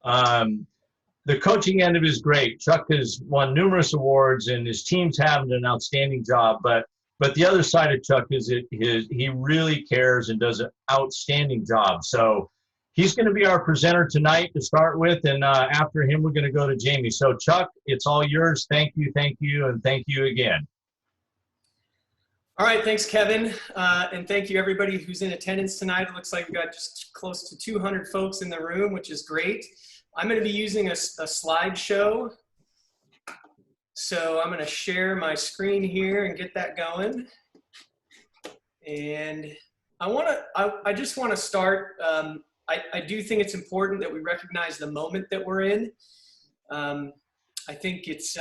The coaching end of it is great. Chuck has won numerous awards, and his team's having an outstanding job. But the other side of Chuck is he really cares and does an outstanding job. So he's going to be our presenter tonight to start with, and after him, we're going to go to Jamey. So Chuck, it's all yours. Thank you, and thank you again. All right, thanks, Kevin, and thank you everybody who's in attendance tonight. It looks like we've got just close to 200 folks in the room, which is great. I'm going to be using a slideshow, so I'm going to share my screen here and get that going. And I just want to start. I do think it's important that we recognize the moment that we're in. I think it's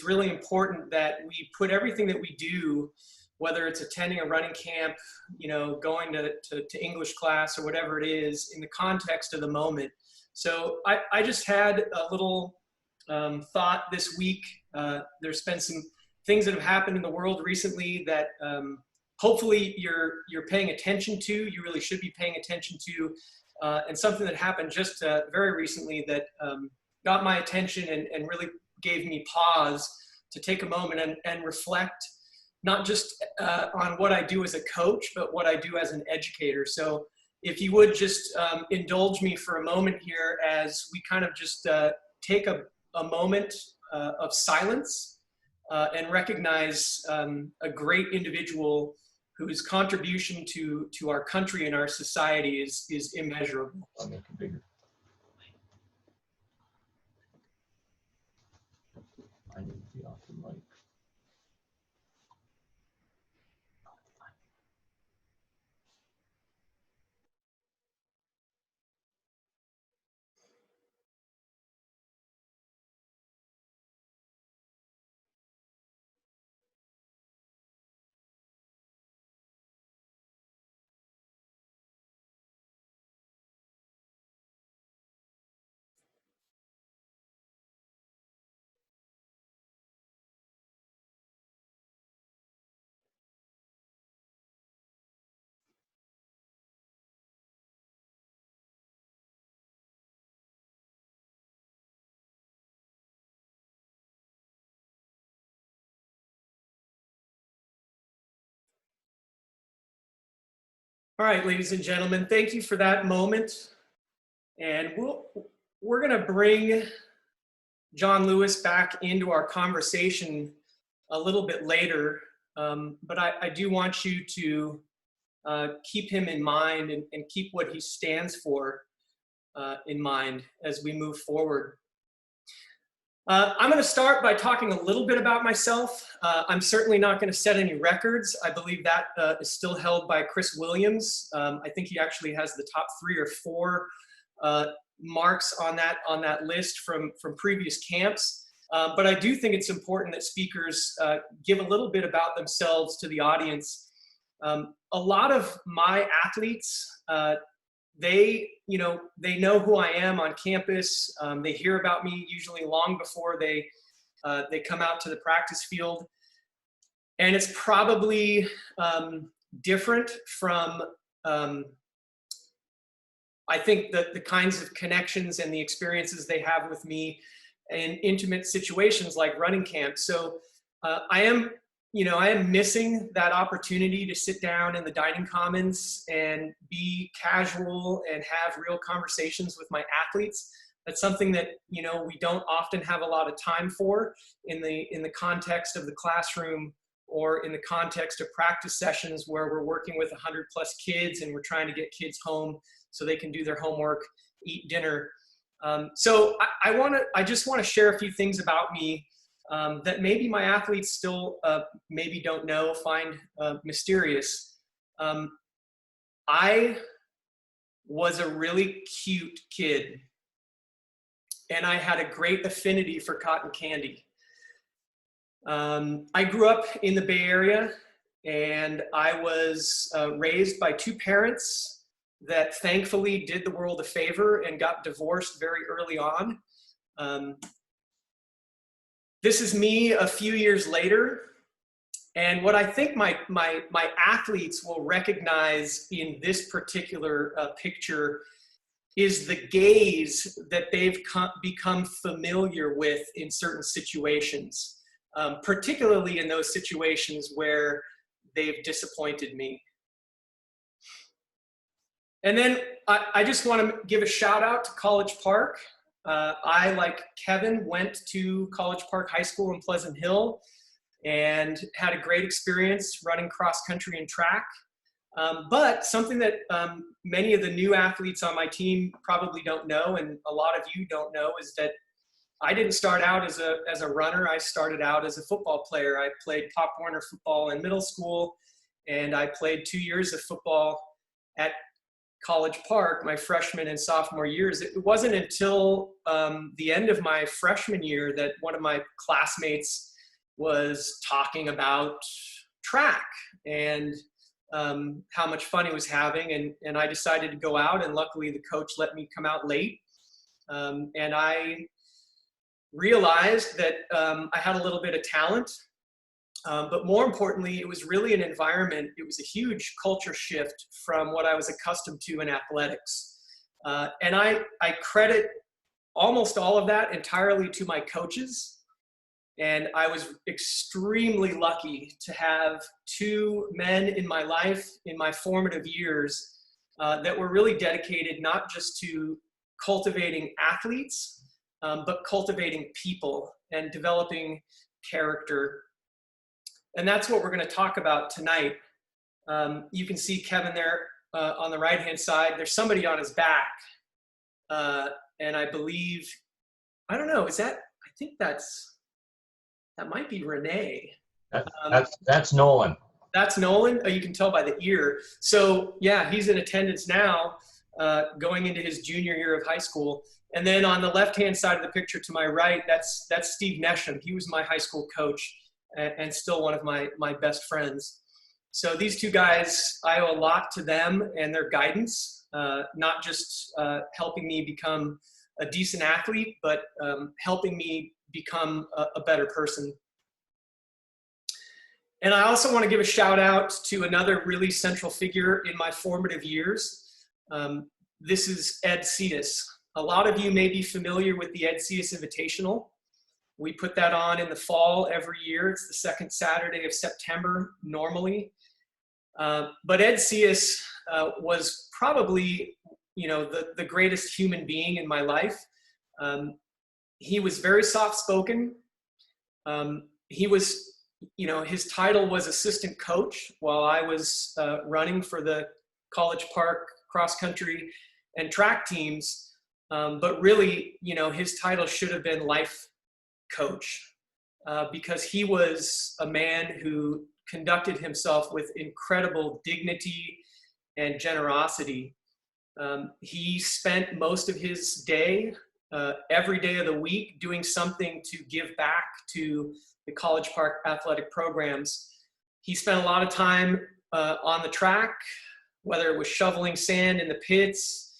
really important that we put everything that we do, whether it's attending a running camp, you know, going to English class or whatever it is, in the context of the moment. So I just had a little thought this week. There's been some things that have happened in the world recently that hopefully you're paying attention to. You really should be paying attention to, and something that happened just very recently that got my attention and really gave me pause to take a moment and reflect, not just on what I do as a coach, but what I do as an educator. So if you would just indulge me for a moment here as we kind of just take a moment of silence and recognize a great individual whose contribution to our country and our society is immeasurable. I'll make it bigger. I need to be off the mic. All right, ladies and gentlemen, thank you for that moment. And we're going to bring John Lewis back into our conversation a little bit later. But I do want you to keep him in mind and keep what he stands for in mind as we move forward. I'm going to start by talking a little bit about myself. I'm certainly not going to set any records. I believe that is still held by Chris Williams. I think he actually has the top 3 or 4 marks on that list from previous camps. But I do think it's important that speakers give a little bit about themselves to the audience. A lot of my athletes, they know who I am on campus. They hear about me usually long before they come out to the practice field. And it's probably different from, I think, the kinds of connections and the experiences they have with me in intimate situations like running camp. So I am missing that opportunity to sit down in the dining commons and be casual and have real conversations with my athletes. That's something that, we don't often have a lot of time for in the context of the classroom or in the context of practice sessions where we're working with 100+ kids and we're trying to get kids home so they can do their homework, eat dinner. So I just want to share a few things about me that maybe my athletes still maybe don't know, find mysterious. I was a really cute kid, and I had a great affinity for cotton candy. I grew up in the Bay Area, and I was raised by 2 parents that thankfully did the world a favor and got divorced very early on. This is me a few years later, and what I think my athletes will recognize in this particular picture is the gaze that they've become familiar with in certain situations, particularly in those situations where they've disappointed me. And then I just want to give a shout out to College Park. I, like Kevin, went to College Park High School in Pleasant Hill and had a great experience running cross country and track. But something that many of the new athletes on my team probably don't know, and a lot of you don't know, is that I didn't start out as a runner. I started out as a football player. I played Pop Warner football in middle school, and I played 2 years of football at College Park my freshman and sophomore years. It wasn't until the end of my freshman year that one of my classmates was talking about track and how much fun he was having, and I decided to go out, and luckily the coach let me come out late, and I realized that I had a little bit of talent, but more importantly, it was really an environment. It was a huge culture shift from what I was accustomed to in athletics, and I credit almost all of that entirely to my coaches. And I was extremely lucky to have two men in my life in my formative years that were really dedicated not just to cultivating athletes, but cultivating people and developing character. And that's what we're going to talk about tonight. You can see Kevin there on the right-hand side. There's somebody on his back. And I believe, I don't know, I think that might be Renee. That's Nolan. That's Nolan. Oh, you can tell by the ear. So yeah, he's in attendance now, going into his junior year of high school. And then on the left-hand side of the picture to my right, that's Steve Nesham. He was my high school coach and still one of my best friends. So these two guys, I owe a lot to them and their guidance, not just helping me become a decent athlete, but helping me become a better person. And I also want to give a shout out to another really central figure in my formative years. This is Ed Cetus. A lot of you may be familiar with the Ed Cetus Invitational. We put that on in the fall every year. It's the second Saturday of September normally. But Ed Cetus was probably, the greatest human being in my life. He was very soft-spoken. He was, his title was assistant coach while I was running for the College Park cross-country and track teams. But really, his title should have been life coach because he was a man who conducted himself with incredible dignity and generosity. He spent most of his day every day of the week doing something to give back to the College Park athletic programs. He spent a lot of time on the track, whether it was shoveling sand in the pits,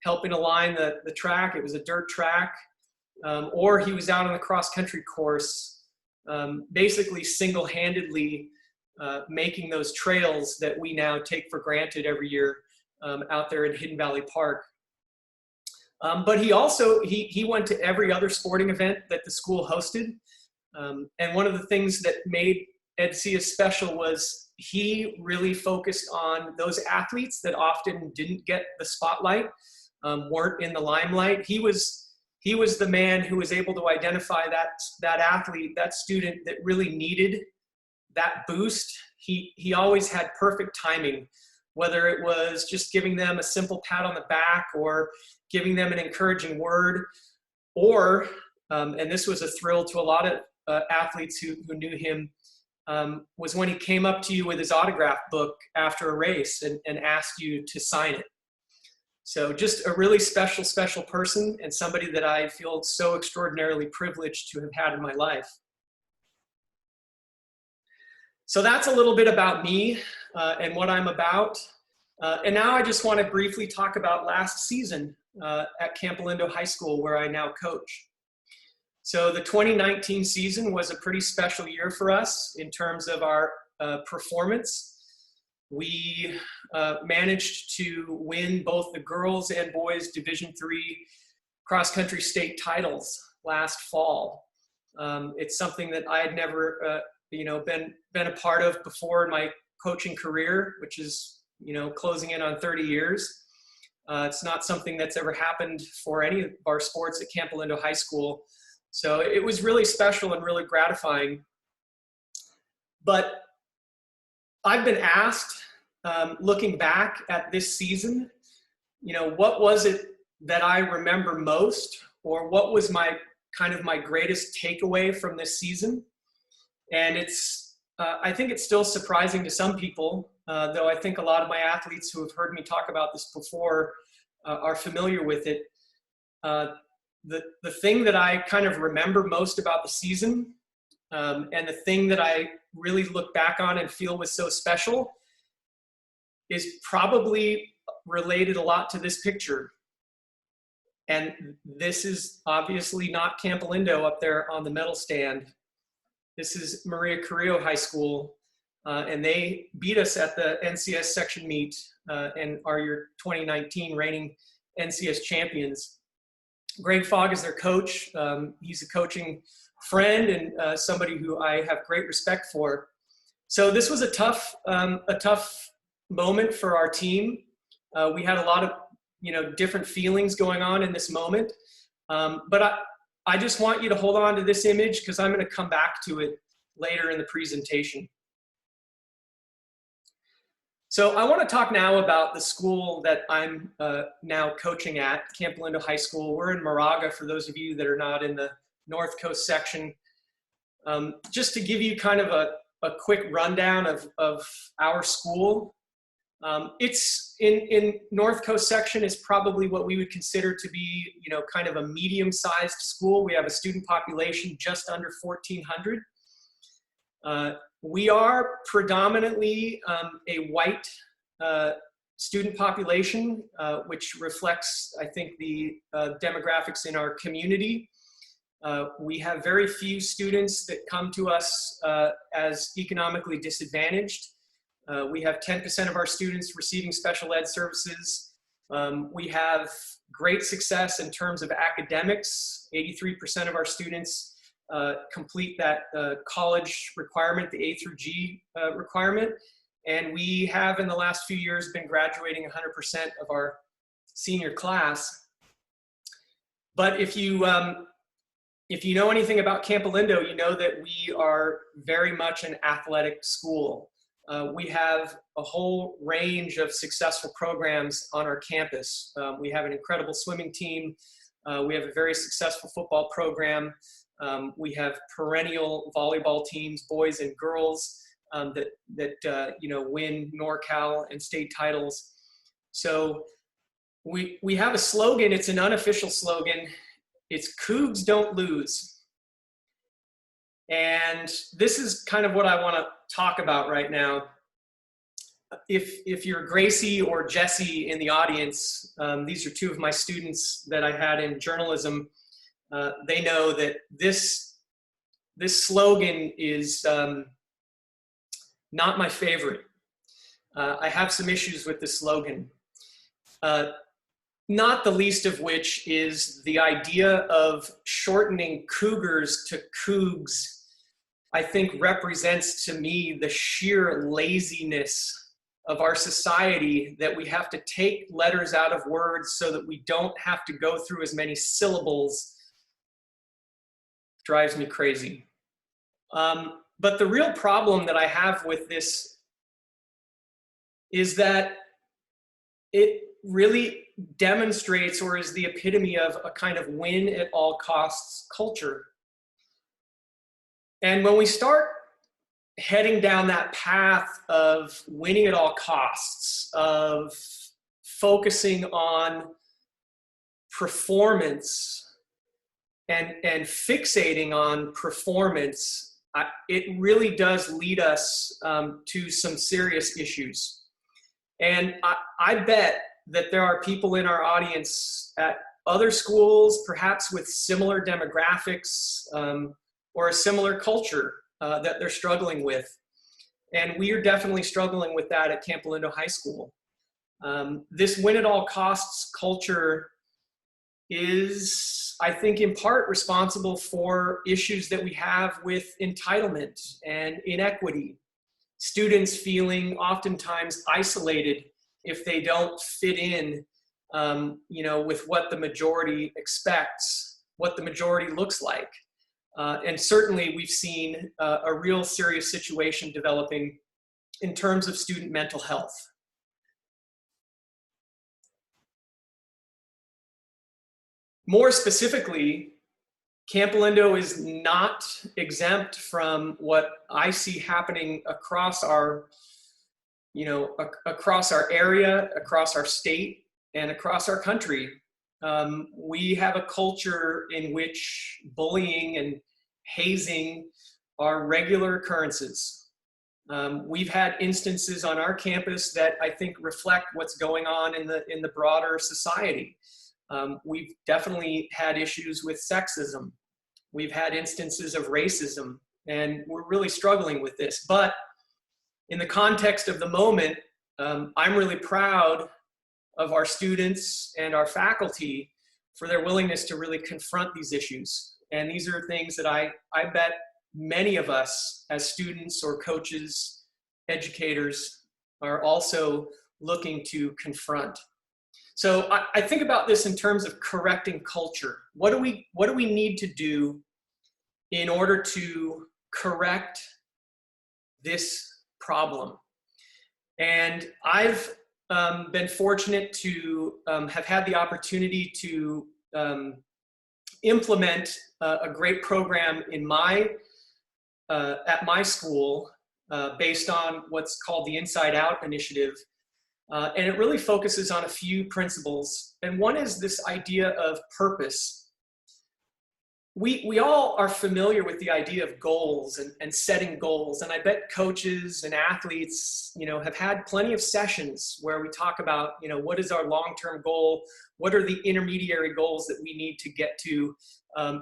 helping align the track. It was a dirt track. Or he was out on the cross-country course, basically single-handedly making those trails that we now take for granted every year out there in Hidden Valley Park. But he also, he went to every other sporting event that the school hosted. And one of the things that made Ed Cetus special was he really focused on those athletes that often didn't get the spotlight, weren't in the limelight. He was the man who was able to identify that athlete, that student that really needed that boost. He always had perfect timing, whether it was just giving them a simple pat on the back or giving them an encouraging word, or, and this was a thrill to a lot of athletes who knew him, was when he came up to you with his autograph book after a race and asked you to sign it. So just a really special, special person and somebody that I feel so extraordinarily privileged to have had in my life. So that's a little bit about me and what I'm about. And now I just want to briefly talk about last season at Campolindo High School, where I now coach. So the 2019 season was a pretty special year for us in terms of our performance. We managed to win both the girls and boys Division III cross-country state titles last fall. It's something that I had never, been a part of before in my coaching career, which is, closing in on 30 years. It's not something that's ever happened for any of our sports at Campolindo High School. So it was really special and really gratifying. But I've been asked, looking back at this season, what was it that I remember most, or what was my greatest takeaway from this season? And I think it's still surprising to some people, though I think a lot of my athletes who have heard me talk about this before are familiar with it. The thing that I kind of remember most about the season, and the thing that I really look back on and feel was so special, is probably related a lot to this picture. And this is obviously not Campolindo up there on the medal stand. This is Maria Carrillo High School, and they beat us at the NCS section meet and are your 2019 reigning NCS champions. Greg Fogg is their coach. He's a coaching friend and somebody who I have great respect for. So this was a tough moment for our team. We had a lot of different feelings going on in this moment. But I just want you to hold on to this image because I'm going to come back to it later in the presentation. So I want to talk now about the school that I'm now coaching at, Campolindo High School. We're in Moraga, for those of you that are not in the North Coast section. Just to give you kind of a quick rundown of our school. It's in North Coast section is probably what we would consider to be, kind of a medium-sized school. We have a student population just under 1,400. We are predominantly a white student population, which reflects, I think, the demographics in our community. We have very few students that come to us as economically disadvantaged. We have 10% of our students receiving special ed services. We have great success in terms of academics. 83% of our students complete that college requirement, the A through G requirement. And we have, in the last few years, been graduating 100% of our senior class. But if you know anything about Campolindo, you know that we are very much an athletic school. We have a whole range of successful programs on our campus. We have an incredible swimming team. We have a very successful football program. We have perennial volleyball teams, boys and girls, that win NorCal and state titles. So we have a slogan. It's an unofficial slogan. It's Cougs don't lose. And this is kind of what I want to talk about right now. If you're Gracie or Jesse in the audience, these are two of my students that I had in journalism. They know that this slogan is not my favorite. I have some issues with the slogan. Not the least of which is the idea of shortening Cougars to Cougs. I think represents to me the sheer laziness of our society, that we have to take letters out of words so that we don't have to go through as many syllables. Drives me crazy. But the real problem that I have with this is that it really demonstrates, or is the epitome of, a kind of win at all costs culture. And when we start heading down that path of winning at all costs, of focusing on performance and fixating on performance, it really does lead us to some serious issues. And I bet that there are people in our audience at other schools, perhaps with similar demographics, or a similar culture that they're struggling with. And we are definitely struggling with that at Campolindo High School. This win at all costs culture is, I think, in part responsible for issues that we have with entitlement and inequity. Students feeling oftentimes isolated if they don't fit in, with what the majority expects, what the majority looks like. And certainly we've seen a real serious situation developing in terms of student mental health. More specifically, Campolindo is not exempt from what I see happening across our, across our area, across our state, and across our country. We have a culture in which bullying and hazing are regular occurrences. We've had instances on our campus that I think reflect what's going on in the broader society. We've definitely had issues with sexism. We've had instances of racism, and we're really struggling with this. But in the context of the moment, I'm really proud of our students and our faculty for their willingness to really confront these issues. And these are things that I bet many of us as students or coaches, educators, are also looking to confront. So I think about this in terms of correcting culture. What do we need to do in order to correct this problem? And I've been fortunate to have had the opportunity to implement a great program in at my school based on what's called the Inside Out initiative. And it really focuses on a few principles. And one is this idea of purpose. We all are familiar with the idea of goals and setting goals. And I bet coaches and athletes, have had plenty of sessions where we talk about, what is our long-term goal? What are the intermediary goals that we need to get to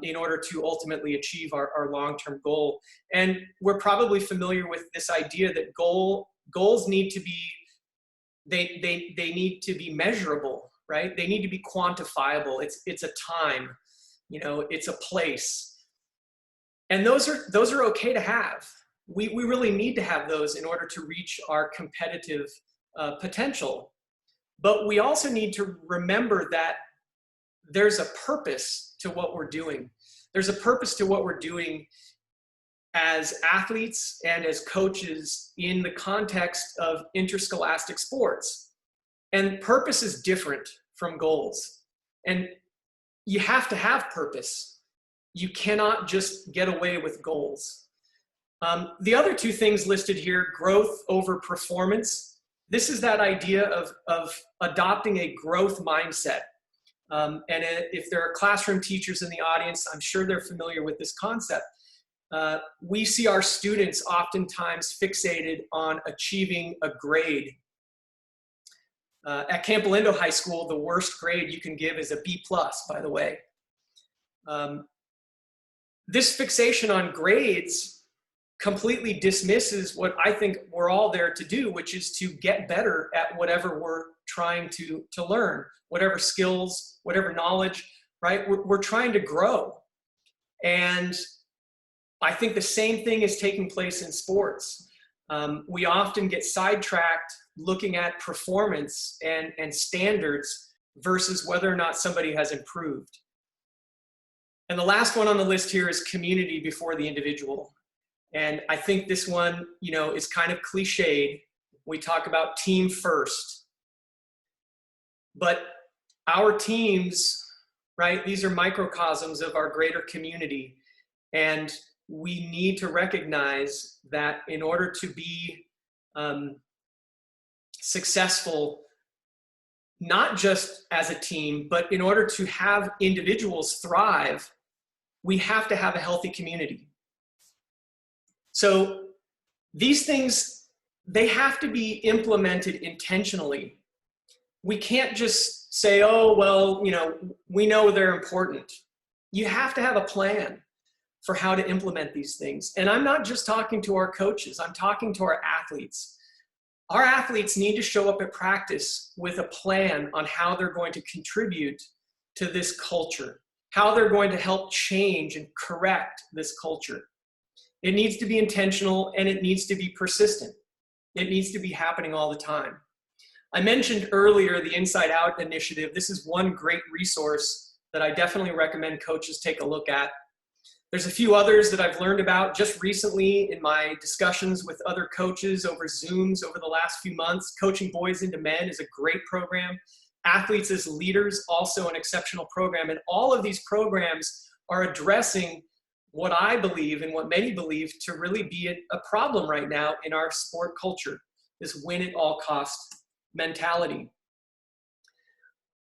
in order to ultimately achieve our long-term goal? And we're probably familiar with this idea that goals need to be they need to be measurable, right? They need to be quantifiable. It's a time, it's a place. And those are okay to have. We really need to have those in order to reach our competitive potential. But we also need to remember that there's a purpose to what we're doing. There's a purpose to what we're doing as athletes and as coaches in the context of interscholastic sports. And purpose is different from goals. And you have to have purpose. You cannot just get away with goals. The other two things listed here, growth over performance. This is that idea of adopting a growth mindset. And if there are classroom teachers in the audience, I'm sure they're familiar with this concept. We see our students oftentimes fixated on achieving a grade. At Campolindo High School, the worst grade you can give is a B+, by the way. This fixation on grades completely dismisses what I think we're all there to do, which is to get better at whatever we're trying to learn, whatever skills, whatever knowledge, right? We're trying to grow. And I think the same thing is taking place in sports. We often get sidetracked looking at performance and standards versus whether or not somebody has improved. And the last one on the list here is community before the individual. And I think this one, is kind of cliched. We talk about team first. But our teams, right, these are microcosms of our greater community. And we need to recognize that in order to be successful, not just as a team, but in order to have individuals thrive, we have to have a healthy community. So these things, they have to be implemented intentionally. We can't just say, oh, well, we know they're important. You have to have a plan. for how to implement these things. And I'm not just talking to our coaches, I'm talking to our athletes. Our athletes need to show up at practice with a plan on how they're going to contribute to this culture, how they're going to help change and correct this culture. It needs to be intentional and it needs to be persistent. It needs to be happening all the time. I mentioned earlier the Inside Out initiative. This is one great resource that I definitely recommend coaches take a look at. There's a few others that I've learned about just recently in my discussions with other coaches over Zooms over the last few months. Coaching Boys into Men is a great program. Athletes as Leaders, also an exceptional program. And all of these programs are addressing what I believe and what many believe to really be a problem right now in our sport culture, this win at all cost mentality.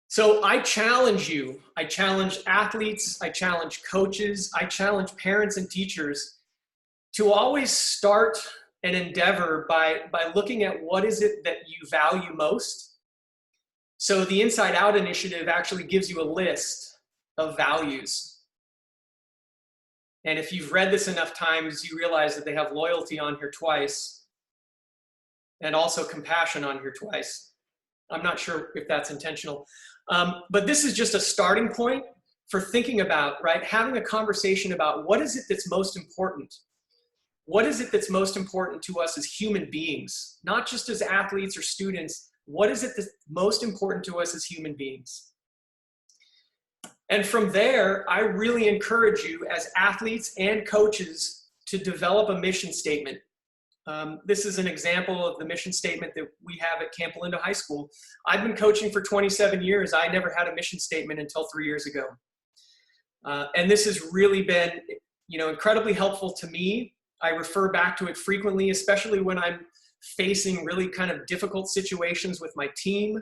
So I challenge you, I challenge athletes, I challenge coaches, I challenge parents and teachers to always start an endeavor by looking at what is it that you value most. So the Inside Out initiative actually gives you a list of values. And if you've read this enough times, you realize that they have loyalty on here twice and also compassion on here twice. I'm not sure if that's intentional. But this is just a starting point for thinking about, right, having a conversation about what is it that's most important? What is it that's most important to us as human beings, not just as athletes or students? What is it that's most important to us as human beings? And from there, I really encourage you as athletes and coaches to develop a mission statement. This is an example of the mission statement that we have at Campolindo High School. I've been coaching for 27 years. I never had a mission statement until 3 years ago. And this has really been, incredibly helpful to me. I refer back to it frequently, especially when I'm facing really kind of difficult situations with my team,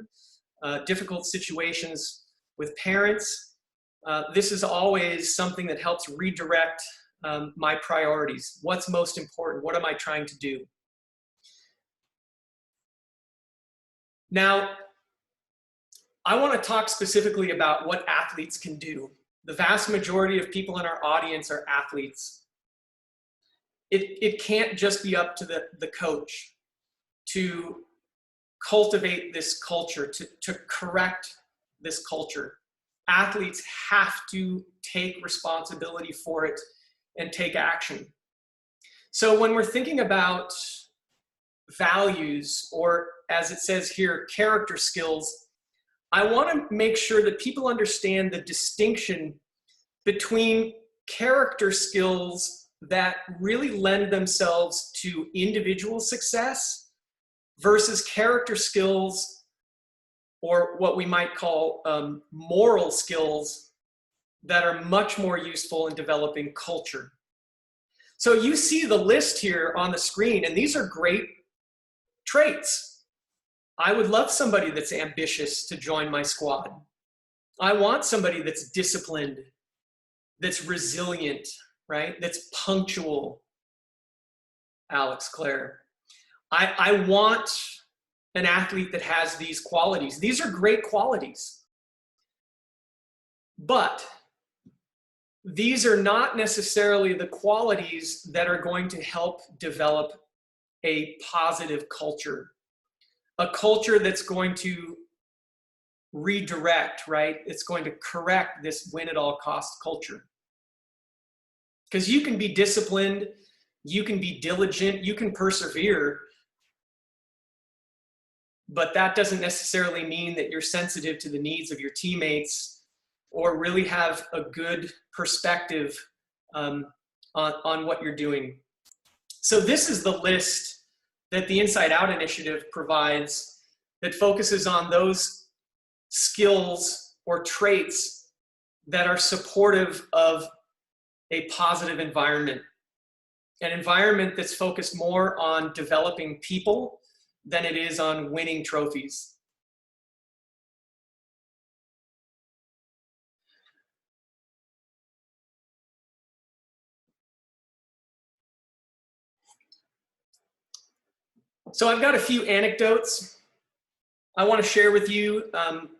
difficult situations with parents. This is always something that helps redirect my priorities. What's most important? What am I trying to do? Now, I want to talk specifically about what athletes can do. The vast majority of people in our audience are athletes. It can't just be up to the coach to cultivate this culture, to correct this culture. Athletes have to take responsibility for it and take action. So when we're thinking about values, or as it says here, character skills, I want to make sure that people understand the distinction between character skills that really lend themselves to individual success versus character skills, or what we might call moral skills, that are much more useful in developing culture. So you see the list here on the screen, and these are great traits. I would love somebody that's ambitious to join my squad. I want somebody that's disciplined, that's resilient, right? That's punctual. Alex, Claire. I want an athlete that has these qualities. These are great qualities. But these are not necessarily the qualities that are going to help develop a positive culture, a culture that's going to redirect, right? It's going to correct this win at all cost culture. Because you can be disciplined, you can be diligent, you can persevere, but that doesn't necessarily mean that you're sensitive to the needs of your teammates or really have a good perspective on what you're doing. So this is the list that the Inside Out initiative provides that focuses on those skills or traits that are supportive of a positive environment, an environment that's focused more on developing people than it is on winning trophies. So I've got a few anecdotes. I want to share with you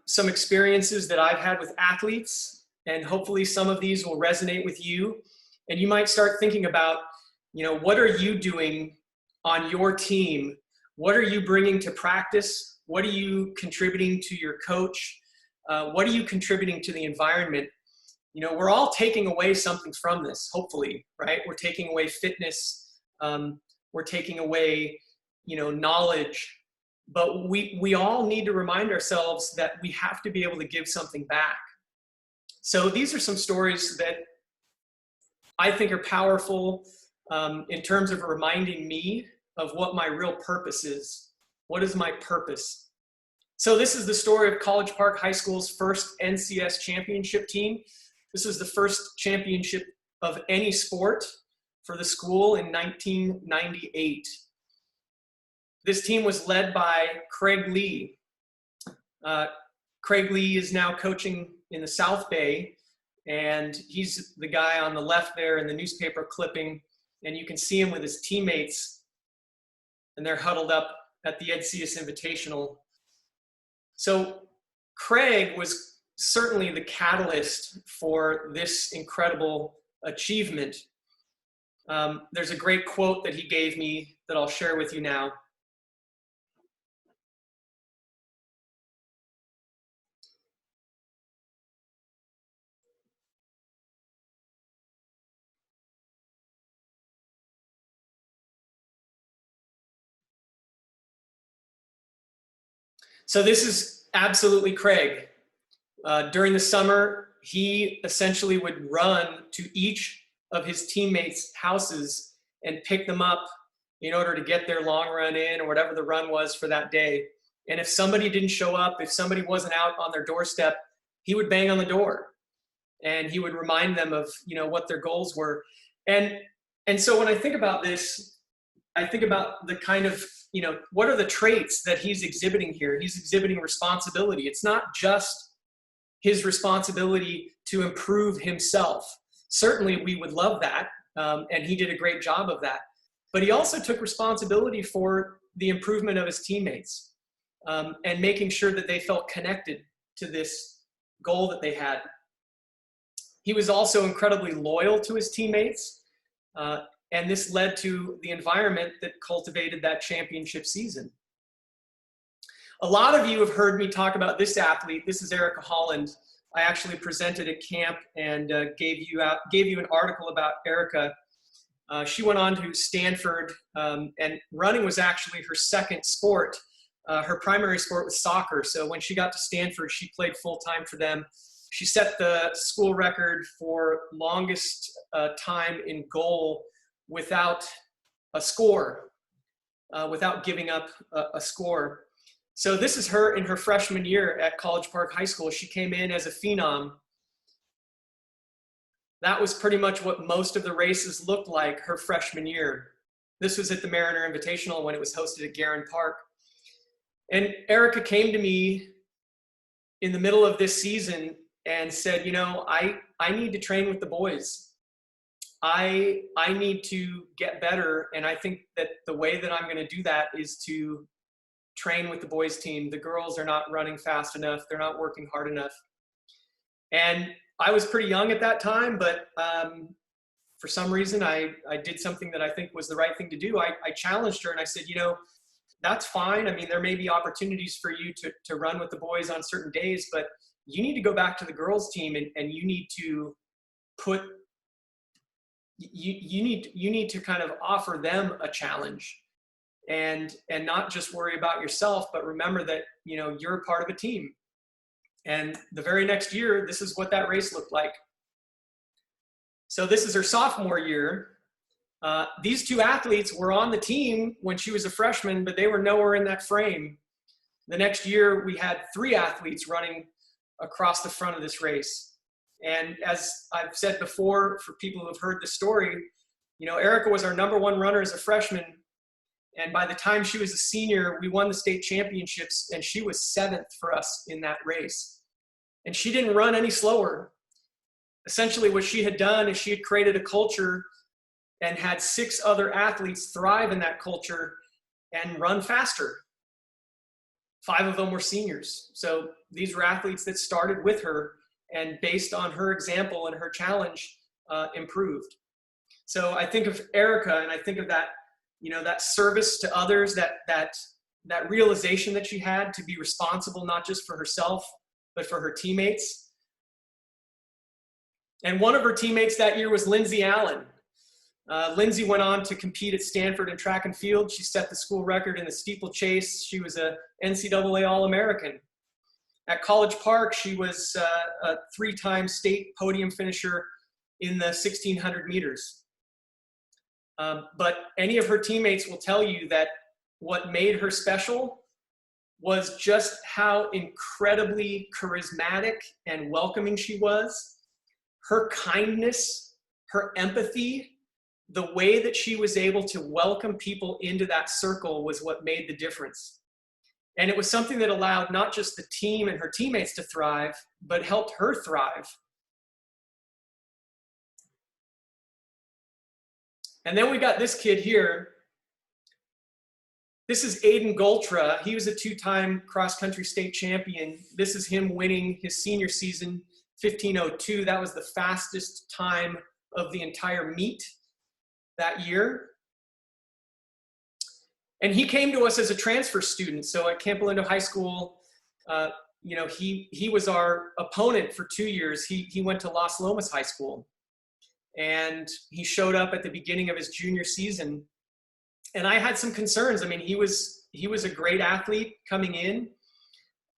some experiences that I've had with athletes, and hopefully some of these will resonate with you. And you might start thinking about, what are you doing on your team? What are you bringing to practice? What are you contributing to your coach? What are you contributing to the environment? We're all taking away something from this, hopefully, right? We're taking away fitness. We're taking away, knowledge. But we all need to remind ourselves that we have to be able to give something back. So these are some stories that I think are powerful in terms of reminding me of what my real purpose is. What is my purpose? So this is the story of College Park High School's first NCS championship team. This was the first championship of any sport for the school in 1998. This team was led by Craig Lee. Craig Lee is now coaching in the South Bay, and he's the guy on the left there in the newspaper clipping, and you can see him with his teammates, and they're huddled up at the NCS Invitational. So Craig was certainly the catalyst for this incredible achievement. There's a great quote that he gave me that I'll share with you now. So this is absolutely Craig. During the summer, he essentially would run to each of his teammates' houses and pick them up in order to get their long run in or whatever the run was for that day. And if somebody didn't show up, if somebody wasn't out on their doorstep, he would bang on the door and he would remind them of, what their goals were. And so when I think about this, I think about the kind of, what are the traits that he's exhibiting here? He's exhibiting responsibility. It's not just his responsibility to improve himself. Certainly we would love that, and he did a great job of that. But he also took responsibility for the improvement of his teammates and making sure that they felt connected to this goal that they had. He was also incredibly loyal to his teammates, and this led to the environment that cultivated that championship season. A lot of you have heard me talk about this athlete. This is Erica Holland. I actually presented at camp and gave you an article about Erica. She went on to Stanford, and running was actually her second sport. Her primary sport was soccer. So when she got to Stanford, she played full-time for them. She set the school record for longest time in goal without a score, without giving up a score. So this is her in her freshman year at College Park High School. She came in as a phenom. That was pretty much what most of the races looked like her freshman year. This was at the Mariner Invitational when it was hosted at Guerin Park. And Erica came to me in the middle of this season and said, I need to train with the boys. I need to get better, and I think that the way that I'm going to do that is to train with the boys team. The girls are not running fast enough. They're not working hard enough. And I was pretty young at that time, but for some reason I did something that I think was the right thing to do. I challenged her and I said, that's fine. I mean, there may be opportunities for you to run with the boys on certain days, but you need to go back to the girls team and you need to put you need to kind of offer them a challenge and not just worry about yourself, but remember that, you're a part of a team. And the very next year, this is what that race looked like. So this is her sophomore year. These two athletes were on the team when she was a freshman, but they were nowhere in that frame. The next year, we had 3 athletes running across the front of this race. And as I've said before, for people who have heard the story, Erica was our #1 runner as a freshman. And by the time she was a senior, we won the state championships, and she was 7th for us in that race. And she didn't run any slower. Essentially, what she had done is she had created a culture and had 6 other athletes thrive in that culture and run faster. 5 of them were seniors. So these were athletes that started with her and based on her example and her challenge, improved. So I think of Erica, and I think of that, that service to others, that realization that she had to be responsible, not just for herself, but for her teammates. And one of her teammates that year was Lindsay Allen. Lindsay went on to compete at Stanford in track and field. She set the school record in the steeplechase. She was a NCAA All-American. At College Park, she was a 3-time state podium finisher in the 1600 meters. But any of her teammates will tell you that what made her special was just how incredibly charismatic and welcoming she was. Her kindness, her empathy, the way that she was able to welcome people into that circle was what made the difference. And it was something that allowed not just the team and her teammates to thrive, but helped her thrive. And then we got this kid here. This is Aiden Goltra. He was a 2-time cross-country state champion. This is him winning his senior season, 15:02. That was the fastest time of the entire meet that year. And he came to us as a transfer student. So at Campolindo High School, he was our opponent for 2 years. He went to Las Lomas High School. And he showed up at the beginning of his junior season. And I had some concerns. I mean, he was a great athlete coming in.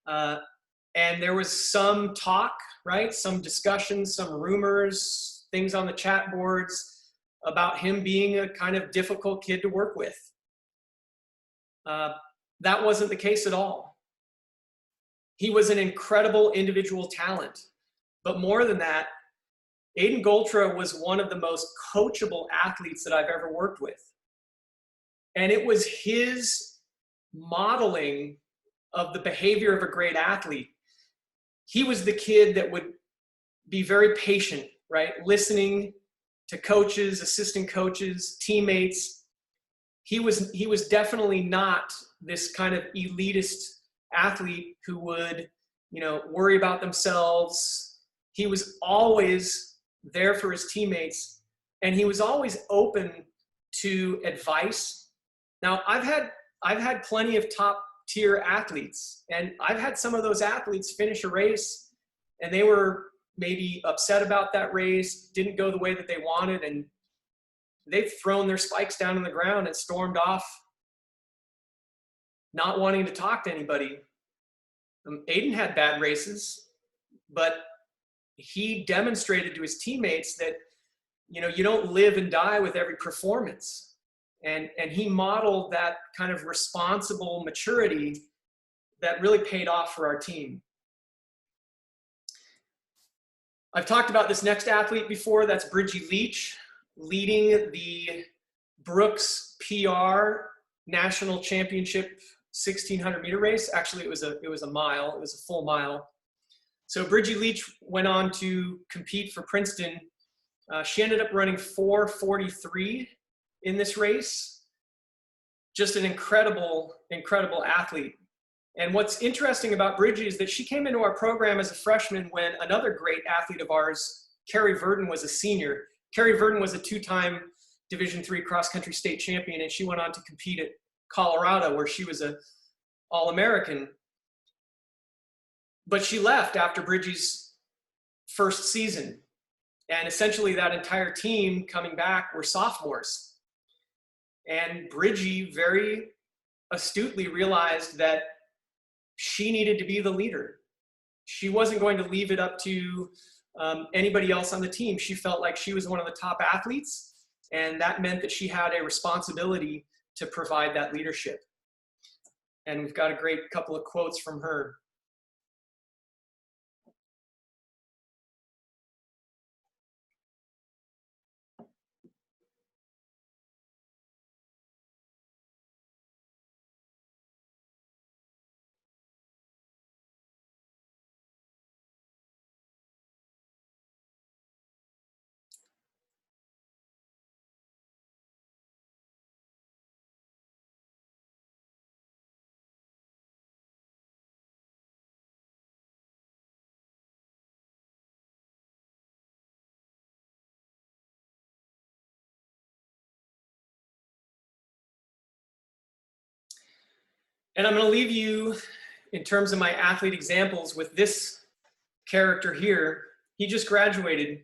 And there was some talk, right? Some discussions, some rumors, things on the chat boards about him being a kind of difficult kid to work with. That wasn't the case at all. He was an incredible individual talent. But more than that, Aiden Goltra was one of the most coachable athletes that I've ever worked with. And it was his modeling of the behavior of a great athlete. He was the kid that would be very patient, right? Listening to coaches, assistant coaches, teammates. He was definitely not this kind of elitist athlete who would, worry about themselves. He was always there for his teammates, and he was always open to advice. Now, I've had plenty of top tier athletes, and I've had some of those athletes finish a race and they were maybe upset about that race, didn't go the way that they wanted, and they've thrown their spikes down on the ground and stormed off, not wanting to talk to anybody. Aiden had bad races, but he demonstrated to his teammates that, you don't live and die with every performance. And he modeled that kind of responsible maturity that really paid off for our team. I've talked about this next athlete before. That's Bridgie Leach, leading the Brooks PR National Championship 1600 meter race. Actually, it was a mile. It was a full mile. So Bridgie Leach went on to compete for Princeton. She ended up running 4:43 in this race. Just an incredible, incredible athlete. And what's interesting about Bridgie is that she came into our program as a freshman when another great athlete of ours, Carrie Verdon, was a senior. Carrie Verdon was a 2-time Division III cross-country state champion, and she went on to compete at Colorado, where she was an All-American. But she left after Bridgie's first season. And essentially that entire team coming back were sophomores. And Bridgie very astutely realized that she needed to be the leader. She wasn't going to leave it up to anybody else on the team. She felt like she was one of the top athletes, and that meant that she had a responsibility to provide that leadership. And we've got a great couple of quotes from her. And I'm going to leave you, in terms of my athlete examples, with this character here. He just graduated.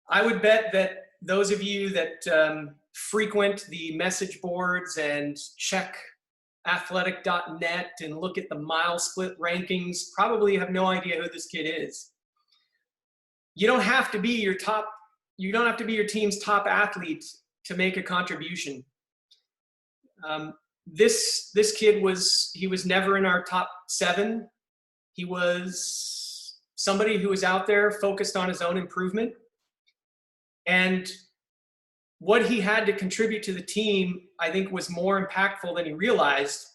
I would bet that those of you that frequent the message boards and check athletic.net and look at the mile split rankings probably have no idea who this kid is. You don't have to be your team's top athlete to make a contribution. This kid was never in our top 7. He was somebody who was out there focused on his own improvement. And what he had to contribute to the team, I think, was more impactful than he realized.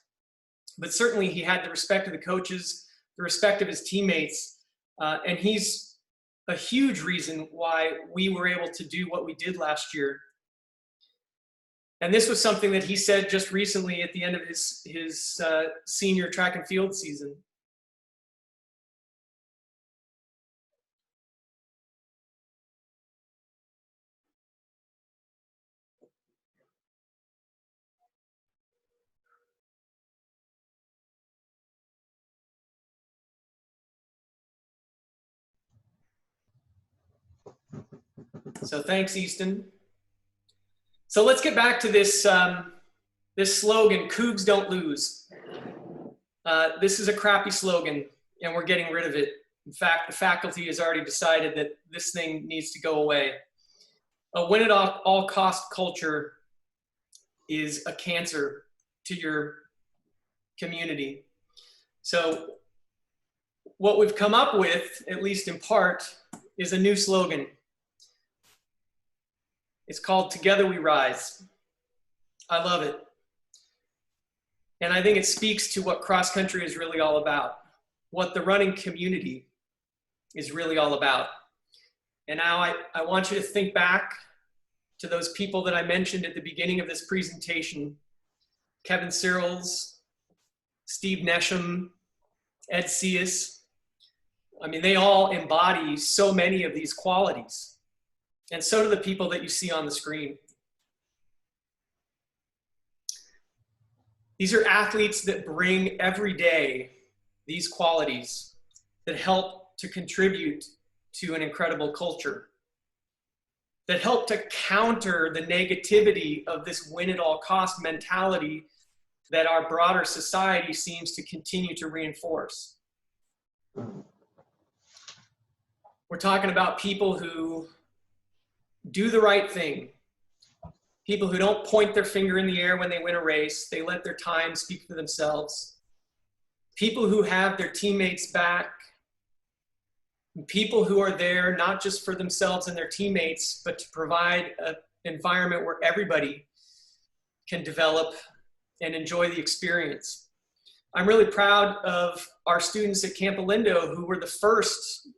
But certainly he had the respect of the coaches, the respect of his teammates. And he's a huge reason why we were able to do what we did last year. And this was something that he said just recently at the end of his senior track and field season. So thanks, Easton. So let's get back to this, this slogan, Cougs don't lose. This is a crappy slogan, and we're getting rid of it. In fact, the faculty has already decided that this thing needs to go away. A win at all cost culture is a cancer to your community. So what we've come up with, at least in part, is a new slogan. It's called Together We Rise. I love it. And I think it speaks to what cross country is really all about, what the running community is really all about. And now I want you to think back to those people that I mentioned at the beginning of this presentation: Kevin Searls, Steve Nesham, Ed Cius. I mean, they all embody so many of these qualities. And so do the people that you see on the screen. These are athletes that bring every day these qualities that help to contribute to an incredible culture, that help to counter the negativity of this win at all cost mentality that our broader society seems to continue to reinforce. We're talking about people who do the right thing, people who don't point their finger in the air when they win a race. They let their time speak for themselves. People who have their teammates back. People who are there not just for themselves and their teammates, but to provide an environment where everybody can develop and enjoy the experience. I'm really proud of our students at Campolindo who were the first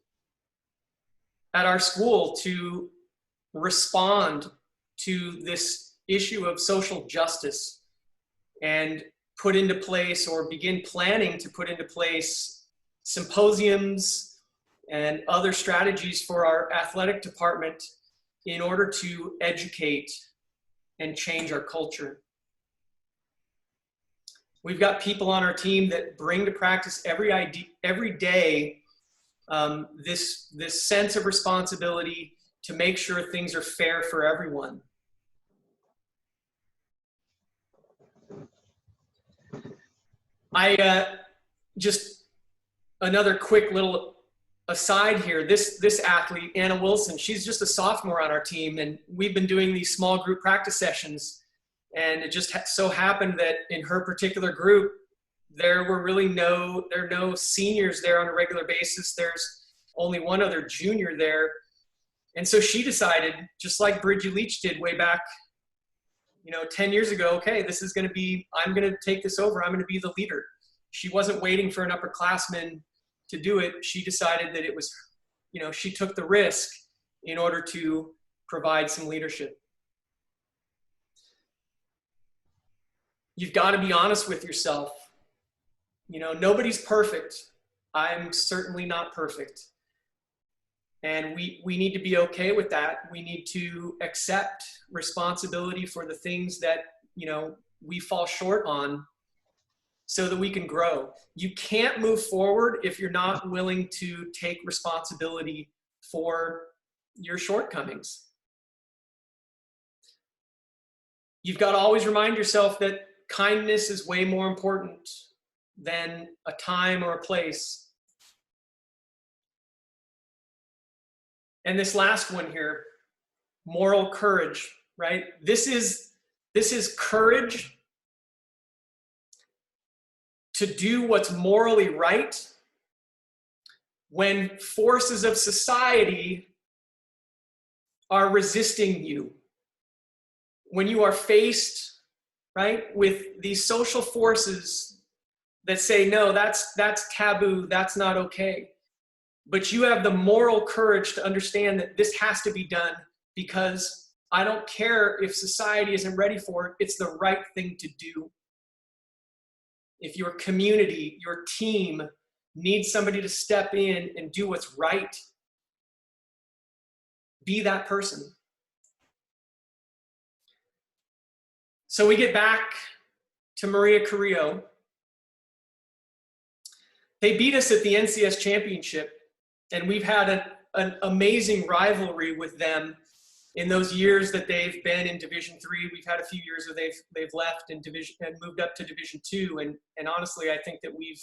at our school to respond to this issue of social justice and put into place, or begin planning to put into place, symposiums and other strategies for our athletic department in order to educate and change our culture. We've got people on our team that bring to practice every day this sense of responsibility to make sure things are fair for everyone. Just another quick little aside here. This athlete, Anna Wilson, she's just a sophomore on our team, and we've been doing these small group practice sessions. And it just so happened that in her particular group, there are no seniors there on a regular basis. There's only one other junior there. And so she decided, just like Bridgie Leach did way back, 10 years ago, okay, I'm going to take this over. I'm going to be the leader. She wasn't waiting for an upperclassman to do it. She decided that it was, she took the risk in order to provide some leadership. You've got to be honest with yourself. Nobody's perfect. I'm certainly not perfect. And we need to be okay with that. We need to accept responsibility for the things that, we fall short on. so that we can grow. You can't move forward if you're not willing to take responsibility for your shortcomings. You've got to always remind yourself that kindness is way more important than a time or a place. And this last one here, moral courage, right? This is courage to do what's morally right when forces of society are resisting you. When you are faced, right, with these social forces that say, no, that's taboo, that's not okay. But you have the moral courage to understand that this has to be done because I don't care if society isn't ready for it, it's the right thing to do. If your community, your team needs somebody to step in and do what's right, be that person. So we get back to Maria Carrillo. They beat us at the NCS championship, and we've had an amazing rivalry with them in those years that they've been in Division III. We've had a few years where they've left in division and moved up to Division II, and honestly, I think that we've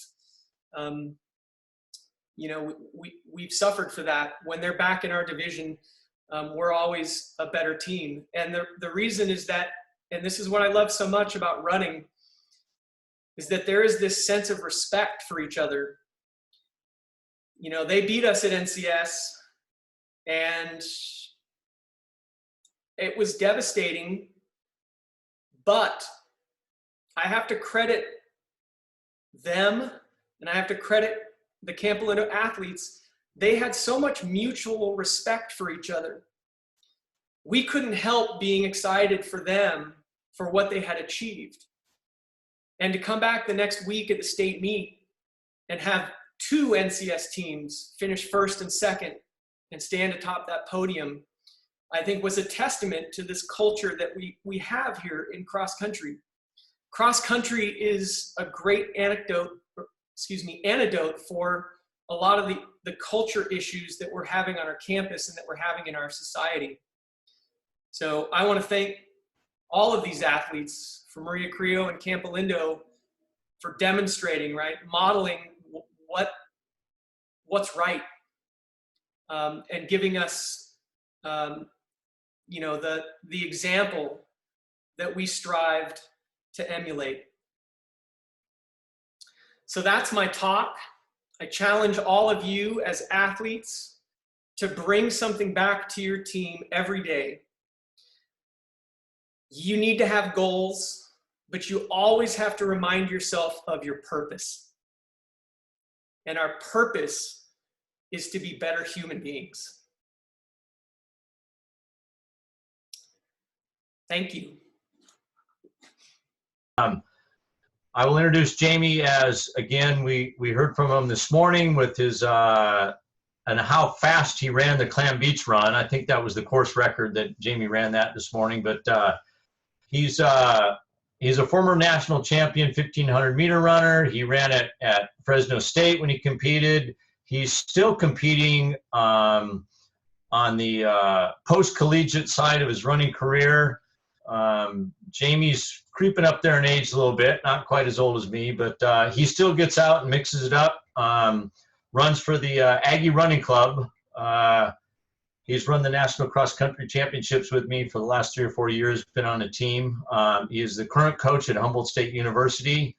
suffered for that. When they're back in our division, we're always a better team, and the reason is that, and this is what I love so much about running, is that there is this sense of respect for each other. You know, they beat us at NCS, and it was devastating, but I have to credit them, and I have to credit the Campolindo athletes. They had so much mutual respect for each other. We couldn't help being excited for them for what they had achieved. And to come back the next week at the state meet and have two NCS teams finish first and second and stand atop that podium, I think was a testament to this culture that we have here in cross country. Cross country is a great antidote for a lot of the culture issues that we're having on our campus and that we're having in our society. So I want to thank all of these athletes, for Maria Carrillo and Campolindo, for demonstrating, right, modeling what's right, and giving us, the example that we strived to emulate. So that's my talk. I challenge all of you as athletes to bring something back to your team every day. You need to have goals, but you always have to remind yourself of your purpose. And our purpose is to be better human beings. Thank you. I will introduce Jamey as, again, we heard from him this morning with his, and how fast he ran the Clam Beach run. I think that was the course record that Jamey ran that this morning, but he's a former national champion 1,500 meter runner. He ran it at Fresno State when he competed. He's still competing on the post-collegiate side of his running career. Jamey's creeping up there in age a little bit, not quite as old as me, but he still gets out and mixes it up, runs for the Aggie Running Club. He's run the National Cross Country Championships with me for the last 3 or 4 years, been on a team. He is the current coach at Humboldt State University.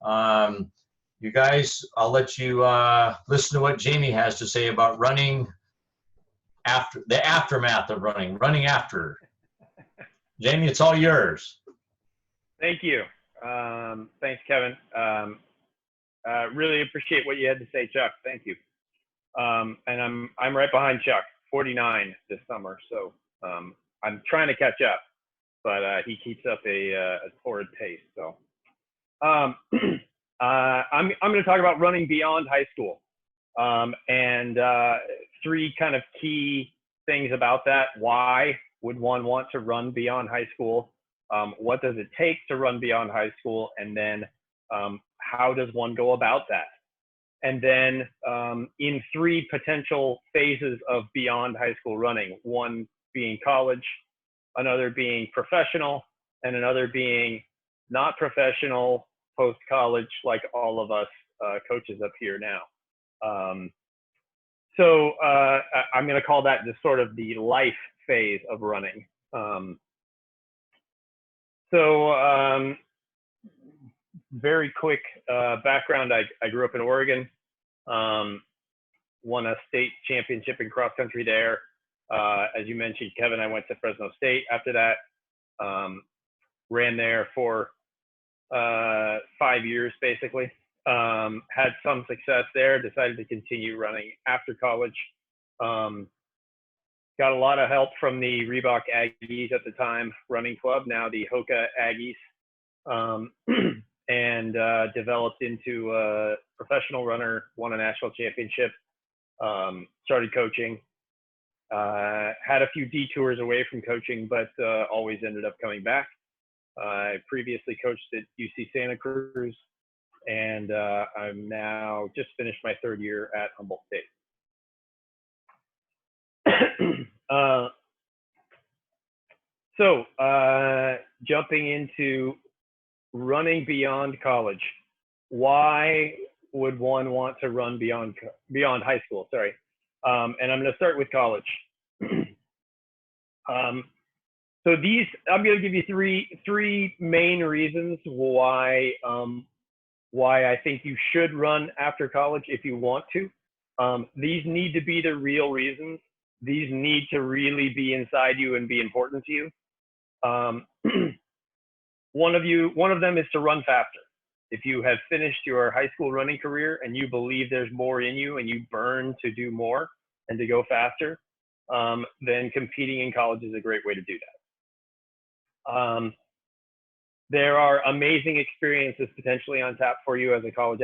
You guys, I'll let you listen to what Jamey has to say about running after the aftermath of running after. Jamey, it's all yours. Thank you. Thanks, Kevin. Really appreciate what you had to say, Chuck. Thank you. And I'm right behind Chuck, 49 this summer. So I'm trying to catch up, but he keeps up a torrid pace. So I'm going to talk about running beyond high school, and 3 kind of key things about that. Why would one want to run beyond high school? What does it take to run beyond high school? And then How does one go about that? And then in 3 potential phases of beyond high school running, one being college, another being professional, and another being not professional, post-college, like all of us coaches up here now. So I'm going to call that the sort of the life phase of running. Very quick background. I grew up in Oregon, won a state championship in cross country there. As you mentioned, Kevin, I went to Fresno State after that. Ran there for 5 years, basically. Had some success there, decided to continue running after college. Got a lot of help from the Reebok Aggies at the time running club, now the Hoka Aggies, and developed into a professional runner, won a national championship, started coaching, had a few detours away from coaching, but always ended up coming back. I previously coached at UC Santa Cruz, and I'm now just finished my 3rd year at Humboldt State. Jumping into running beyond college. Why would one want to run beyond high school? Sorry. And I'm going to start with college. So these, I'm going to give you three main reasons why I think you should run after college if you want to. These need to be the real reasons. These need to really be inside you and be important to you. One of them is to run faster. If you have finished your high school running career and you believe there's more in you and you burn to do more and to go faster, then competing in college is a great way to do that. There are amazing experiences potentially on tap for you as a college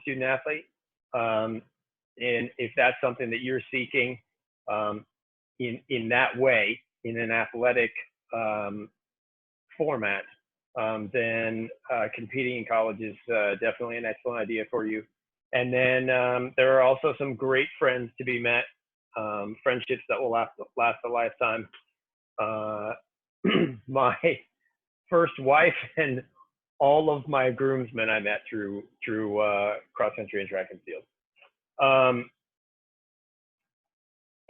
student athlete. And if that's something that you're seeking in that way, in an athletic format, then competing in college is definitely an excellent idea for you. And then there are also some great friends to be met, friendships that will last a lifetime. My first wife and all of my groomsmen I met through cross country and track and field.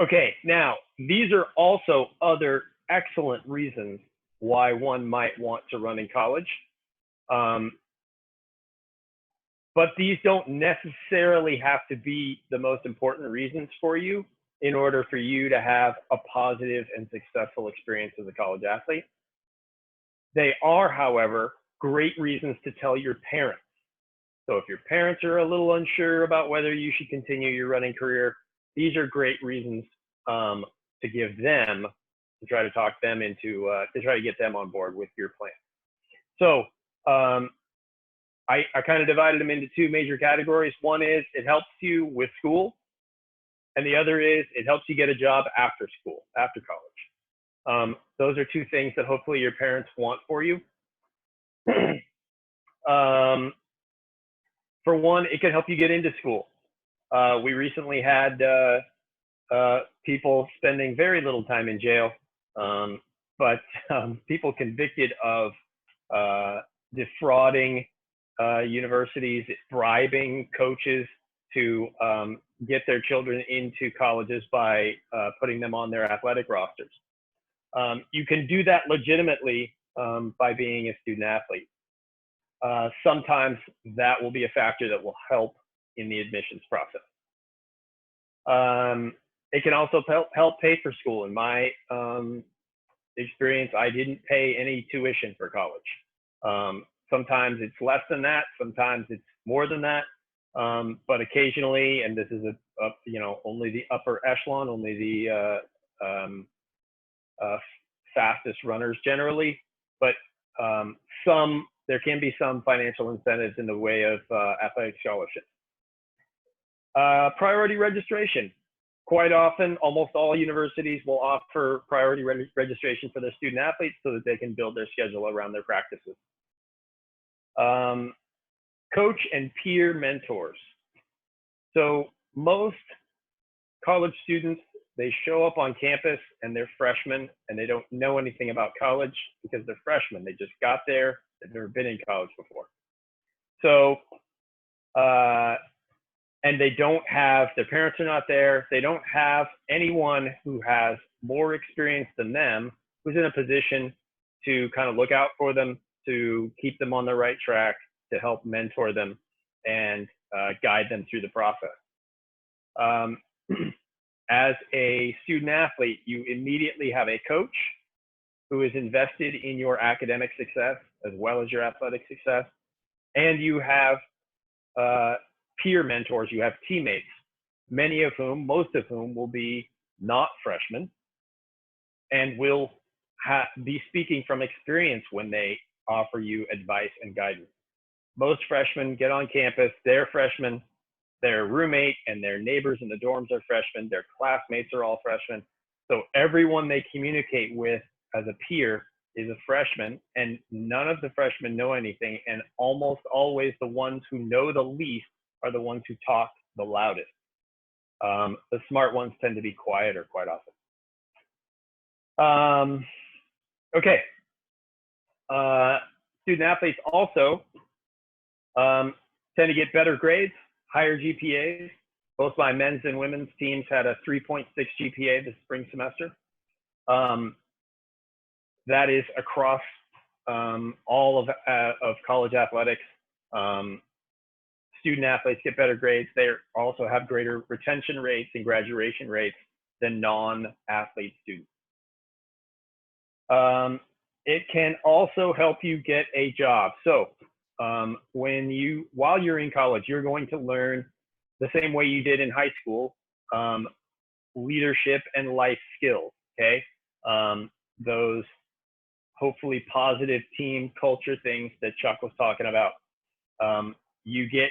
Okay, now these are also other excellent reasons why one might want to run in college. But these don't necessarily have to be the most important reasons for you in order for you to have a positive and successful experience as a college athlete. They are, however, great reasons to tell your parents. So if your parents are a little unsure about whether you should continue your running career, these are great reasons to give them, to try to talk them into, to try to get them on board with your plan. So I kind of divided them into 2 major categories. One is it helps you with school, and the other is it helps you get a job after school, after college. Those are 2 things that hopefully your parents want for you. For one, it can help you get into school. We recently had people spending very little time in jail, but people convicted of defrauding universities, bribing coaches to get their children into colleges by putting them on their athletic rosters. You can do that legitimately by being a student athlete. Sometimes that will be a factor that will help in the admissions process. It can also help pay for school. In my experience, I didn't pay any tuition for college. Sometimes it's less than that, sometimes it's more than that, but occasionally, and this is only the upper echelon, only the fastest runners generally, but there can be some financial incentives in the way of athletic scholarships. Priority registration. Quite often, almost all universities will offer priority registration for their student athletes so that they can build their schedule around their practices. coach and peer mentors. So most college students, they show up on campus and they're freshmen and they don't know anything about college because they're freshmen. They just got there. They've never been in college before. So, and they don't have, their parents are not there. They don't have anyone who has more experience than them, who's in a position to kind of look out for them, to keep them on the right track, to help mentor them and guide them through the process. As a student athlete, you immediately have a coach who is invested in your academic success as well as your athletic success. And you have peer mentors, you have teammates, many of whom, most of whom will be not freshmen and will be speaking from experience when they offer you advice and guidance. Most freshmen get on campus, they're freshmen, their roommate and their neighbors in the dorms are freshmen, their classmates are all freshmen. So everyone they communicate with as a peer is a freshman, and none of the freshmen know anything, and almost always the ones who know the least are the ones who talk the loudest. The smart ones tend to be quieter quite often. Okay. Student athletes also tend to get better grades, higher GPAs. Both my men's and women's teams had a 3.6 GPA this spring semester. That is across all of college athletics. Student athletes get better grades. They also have greater retention rates and graduation rates than non-athlete students. It can also help you get a job. So while you're in college, you're going to learn the same way you did in high school, leadership and life skills, okay? Those hopefully positive team culture things that Chuck was talking about. You get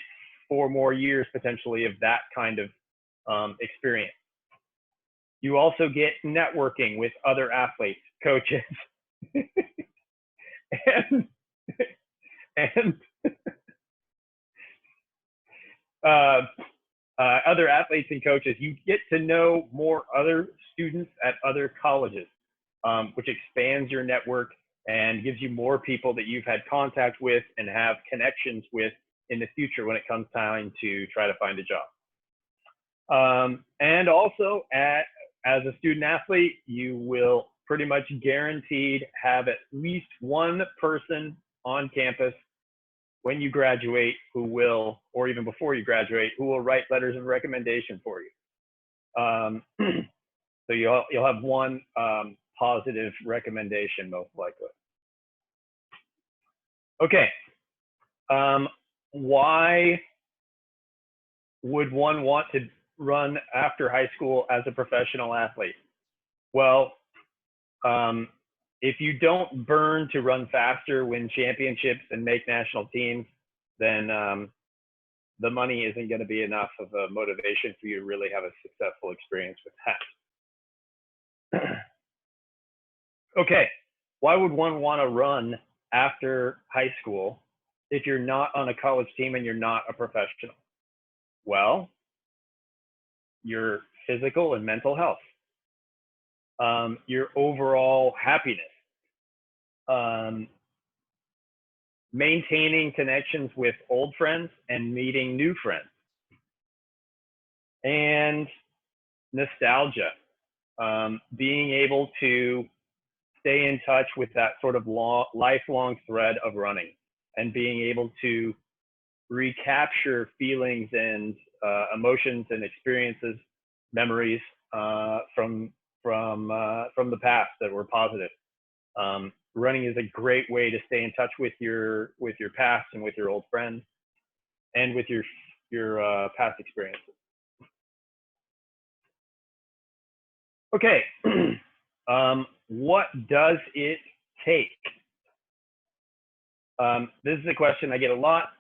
4 more years potentially of that kind of experience. You also get networking with other athletes, coaches, and other athletes and coaches. You get to know more other students at other colleges, which expands your network and gives you more people that you've had contact with and have connections with in the future when it comes time to try to find a job. And also, as a student athlete, you will pretty much guaranteed have at least one person on campus when you graduate who will, or even before you graduate, who will write letters of recommendation for you. So you'll have one positive recommendation most likely. Okay, why would one want to run after high school as a professional athlete? Well, if you don't burn to run faster, win championships, and make national teams, then the money isn't going to be enough of a motivation for you to really have a successful experience with that. Okay, why would one want to run after high school if you're not on a college team and you're not a professional? Well, your physical and mental health, your overall happiness, maintaining connections with old friends and meeting new friends, and nostalgia, being able to stay in touch with that sort of lifelong thread of running and being able to recapture feelings and emotions and experiences, memories from the past that were positive. Running is a great way to stay in touch with your past and with your old friends and with your past experiences. Okay, what does it take? This is a question I get a lot,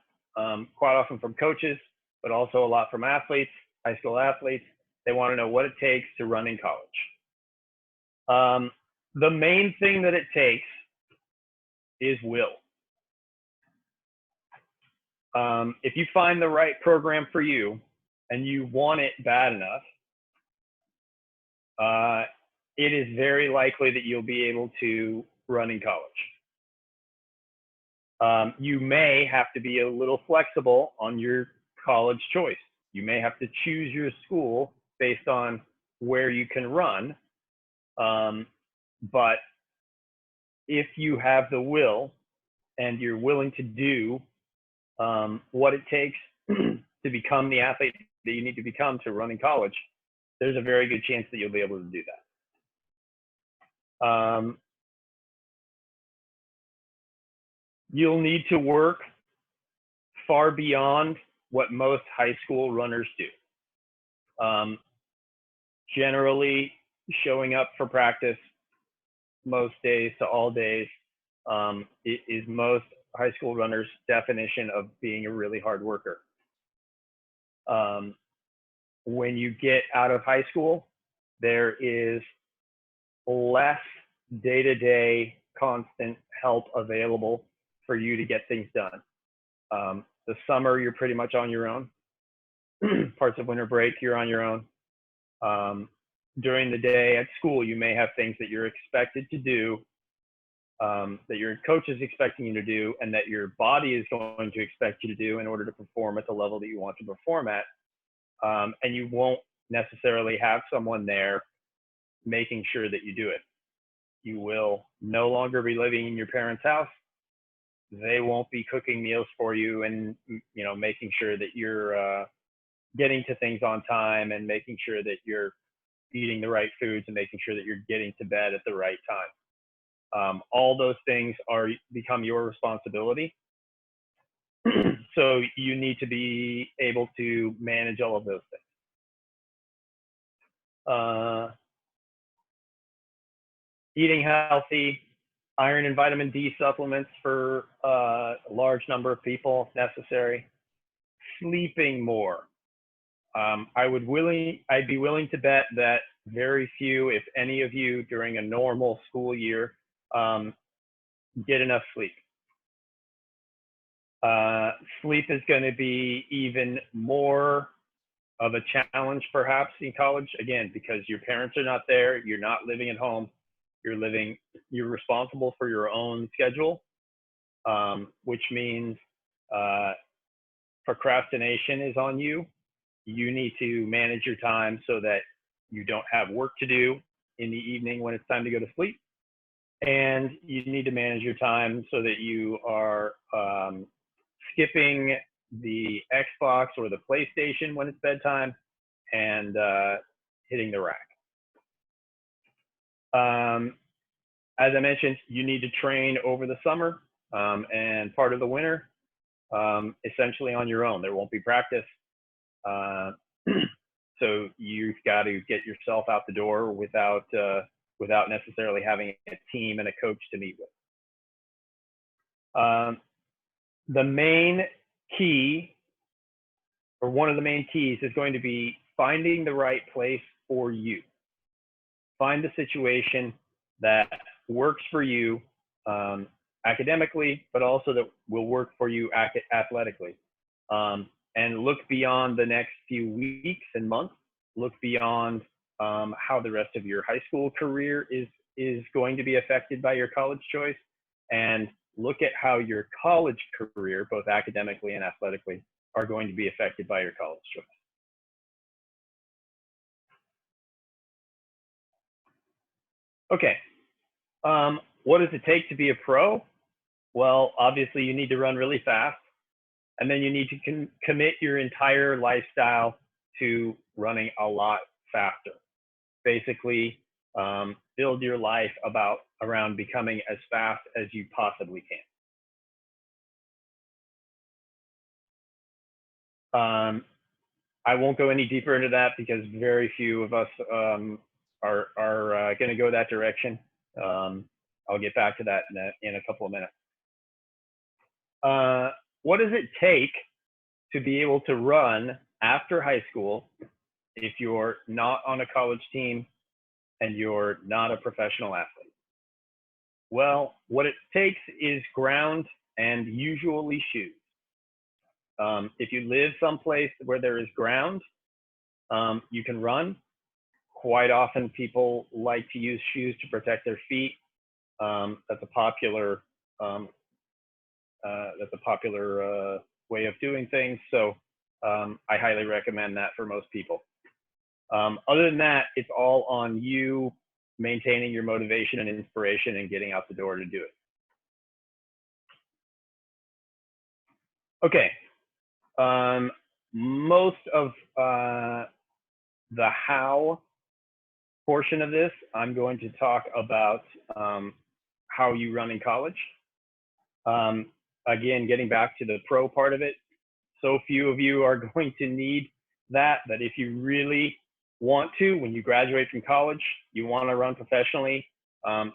quite often from coaches, but also a lot from athletes, high school athletes. They want to know what it takes to run in college. The main thing that it takes is will. If you find the right program for you and you want it bad enough, it is very likely that you'll be able to run in college. You may have to be a little flexible on your college choice. You may have to choose your school based on where you can run. But if you have the will and you're willing to do what it takes to become the athlete that you need to become to run in college, there's a very good chance that you'll be able to do that. You'll need to work far beyond what most high school runners do. Generally, showing up for practice most days to all days is most high school runners' definition of being a really hard worker. When you get out of high school, there is less day-to-day constant help available for you to get things done. The summer, you're pretty much on your own. Parts of winter break, you're on your own. During the day at school, you may have things that you're expected to do, that your coach is expecting you to do, and that your body is going to expect you to do in order to perform at the level that you want to perform at. And you won't necessarily have someone there making sure that you do it. You will no longer be living in your parents' house. They won't be cooking meals for you and, you know, making sure that you're getting to things on time and making sure that you're eating the right foods and making sure that you're getting to bed at the right time. All those things become your responsibility. So you need to be able to manage all of those things. Eating healthy, iron and vitamin D supplements for a large number of people if necessary. Sleeping more. I'd be willing to bet that very few, if any of you, during a normal school year, get enough sleep. Sleep is going to be even more of a challenge perhaps in college, again, because your parents are not there, you're not living at home, you're responsible for your own schedule, which means procrastination is on you. You need to manage your time so that you don't have work to do in the evening when it's time to go to sleep. And you need to manage your time so that you are skipping the Xbox or the PlayStation when it's bedtime and hitting the rack. As I mentioned, you need to train over the summer and part of the winter, essentially on your own. There won't be practice. So you've got to get yourself out the door without necessarily having a team and a coach to meet with. The main key, or one of the main keys, is going to be finding the right place for you. Find the situation that works for you academically, but also that will work for you athletically. And look beyond the next few weeks and months. Look beyond how the rest of your high school career is going to be affected by your college choice, and look at how your college career, both academically and athletically, are going to be affected by your college choice. Okay, what does it take to be a pro? Well, obviously you need to run really fast, and then you need to commit your entire lifestyle to running a lot faster. Basically, build your life around becoming as fast as you possibly can. I won't go any deeper into that because very few of us are going to go that direction. I'll get back to that in a couple of minutes. What does it take to be able to run after high school if you're not on a college team and you're not a professional athlete? Well, what it takes is ground and usually shoes. If you live someplace where there is ground, you can run. Quite often people like to use shoes to protect their feet. That's a popular way of doing things. So I highly recommend that for most people. Other than that, it's all on you maintaining your motivation and inspiration and getting out the door to do it. Okay. Most of the how portion of this, I'm going to talk about how you run in college. Again, getting back to the pro part of it, so few of you are going to need that if you really want to, when you graduate from college, you want to run professionally,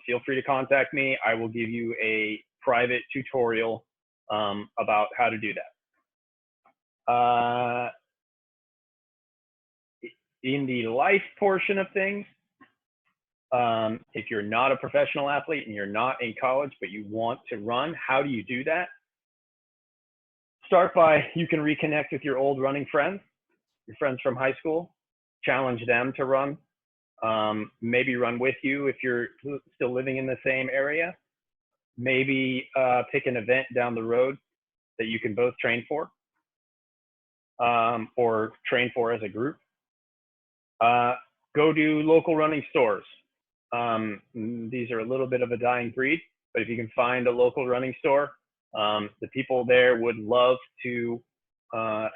feel free to contact me. I will give you a private tutorial about how to do that. In the life portion of things, if you're not a professional athlete and you're not in college, but you want to run, how do you do that? Start by, you can reconnect with your old running friends, your friends from high school, challenge them to run, maybe run with you if you're still living in the same area, maybe pick an event down the road that you can both train for, or train for as a group. Go to local running stores. These are a little bit of a dying breed, but if you can find a local running store, the people there would love to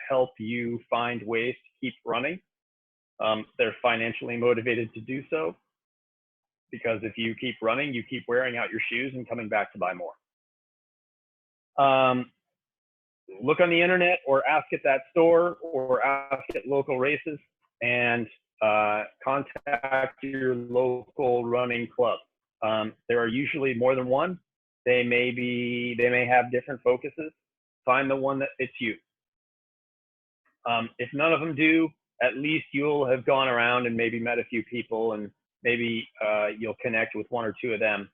help you find ways to keep running. They're financially motivated to do so, because if you keep running, you keep wearing out your shoes and coming back to buy more. Look on the internet or ask at that store or ask at local races, and contact your local running club. There are usually more than one. They may have different focuses. Find the one that fits you. If none of them do, at least you'll have gone around and maybe met a few people, and maybe you'll connect with one or two of them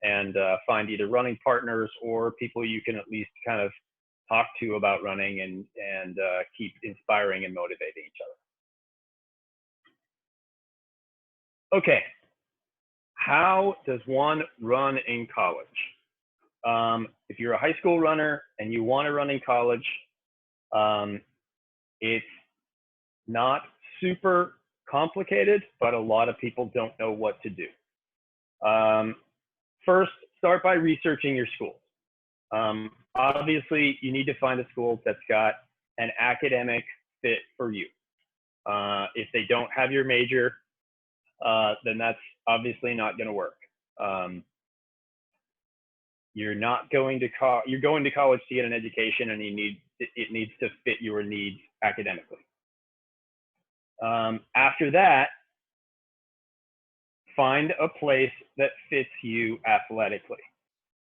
and find either running partners or people you can at least kind of talk to about running and keep inspiring and motivating each other. Okay, how does one run in college? If you're a high school runner and you want to run in college, it's not super complicated, but a lot of people don't know what to do. First, start by researching your schools. Obviously, you need to find a school that's got an academic fit for you. If they don't have your major, then that's obviously not going to work. You're going to college to get an education, and it needs to fit your needs academically. After that, find a place that fits you athletically.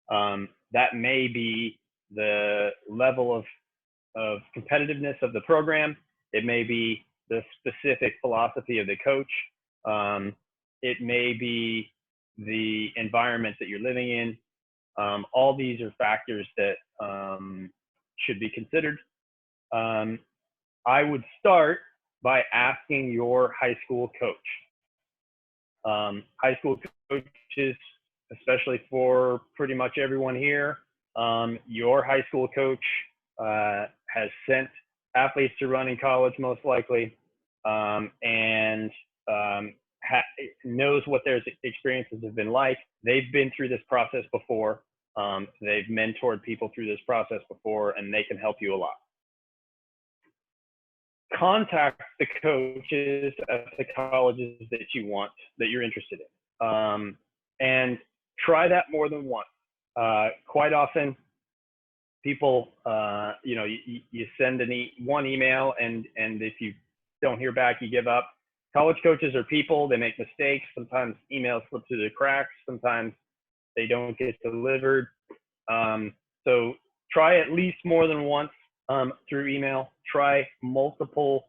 That may be the level of competitiveness of the program. It may be the specific philosophy of the coach. It may be the environment that you're living in. All these are factors that should be considered. I would start by asking your high school coach. High school coaches, especially for pretty much everyone here, your high school coach has sent athletes to run in college most likely, and knows what their experiences have been like. They've been through this process before. They've mentored people through this process before, and they can help you a lot. Contact the coaches at the colleges that you're interested in, and try that more than once. Quite often, people, you send one email, and if you don't hear back, you give up. College coaches are people. They make mistakes. Sometimes emails slip through the cracks. Sometimes they don't get delivered. So try at least more than once through email. Try multiple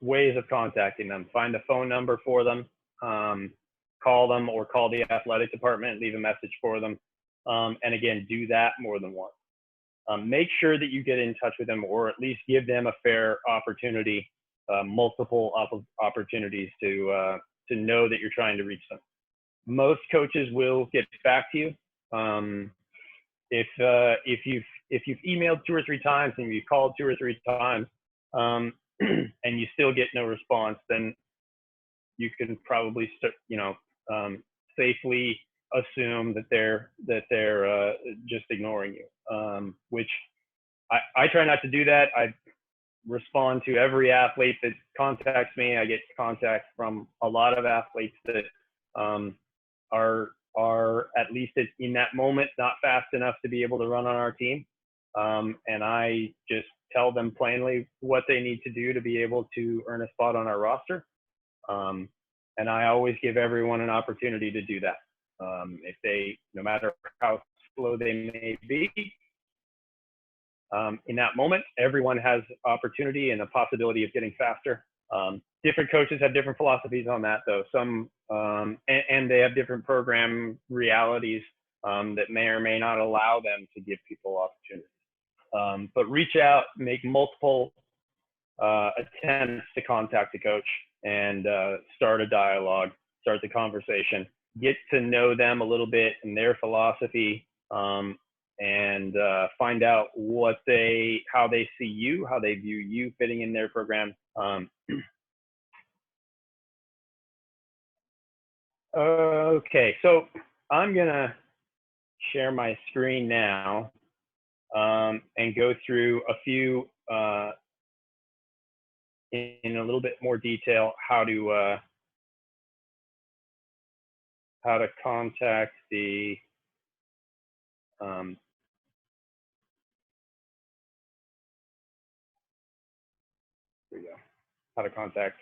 ways of contacting them. Find a phone number for them. Call them or call the athletic department, leave a message for them. And again, do that more than once. make sure that you get in touch with them, or at least give them a fair opportunity, multiple opportunities to know that you're trying to reach them. Most coaches will get back to you. If you've emailed 2 or 3 times and you've called 2 or 3 times, and you still get no response, then you can probably start, safely assume that they're just ignoring you. Which I try not to do that. I respond to every athlete that contacts me. I get contact from a lot of athletes that are at least in that moment not fast enough to be able to run on our team. And I just tell them plainly what they need to do to be able to earn a spot on our roster. And I always give everyone an opportunity to do that. If they, no matter how slow they may be, in that moment, everyone has opportunity and a possibility of getting faster. Different coaches have different philosophies on that, though. Some, and they have different program realities that may or may not allow them to give people opportunities. But reach out, make multiple attempts to contact the coach and start a dialogue, start the conversation, get to know them a little bit and their philosophy, and find out how they see you, how they view you fitting in their program. Okay, so I'm gonna share my screen now and go through a few in a little bit more detail how to contact the here we go. How to contact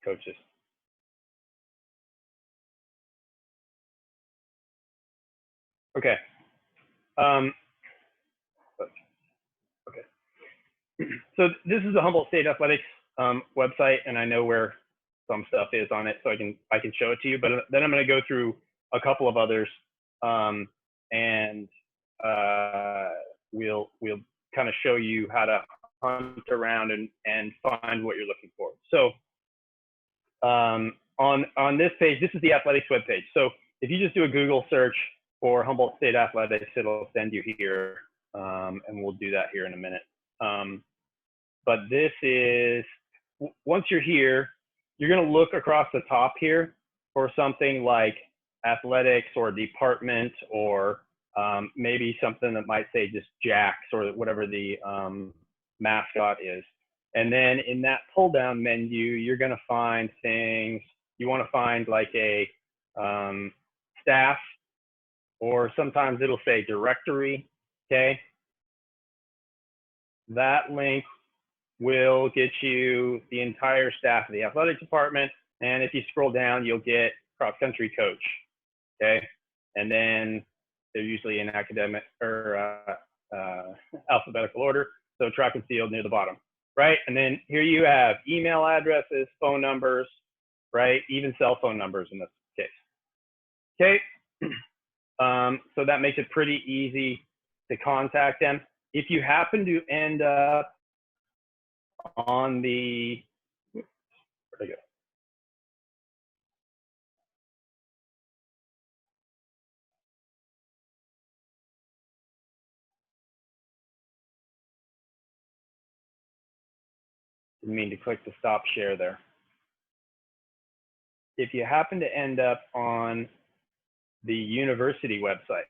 coaches. Okay. Okay. So this is the Humboldt State Athletics website, and I know where some stuff is on it, so I can show it to you. But then I'm going to go through a couple of others, and we'll kind of show you how to hunt around and find what you're looking for. So on this page, this is the athletics webpage. So if you just do a Google search for Humboldt State Athletics, it'll send you here, and we'll do that here in a minute. But this is, once you're here, you're going to look across the top here for something like athletics or department, or maybe something that might say just Jacks or whatever the mascot is. And then in that pull down menu, you're going to find things. You want to find like a staff, or sometimes it'll say directory. Okay. That link will get you the entire staff of the athletics department. And if you scroll down, you'll get cross country coach. Okay. And then they're usually in academic or alphabetical order. So track and field near the bottom, right? And then here you have email addresses, phone numbers, right? Even cell phone numbers in this case. Okay. So that makes it pretty easy to contact them. If you happen to end up on the, where'd I go? Didn't mean to click the stop share there. If you happen to end up on the university website,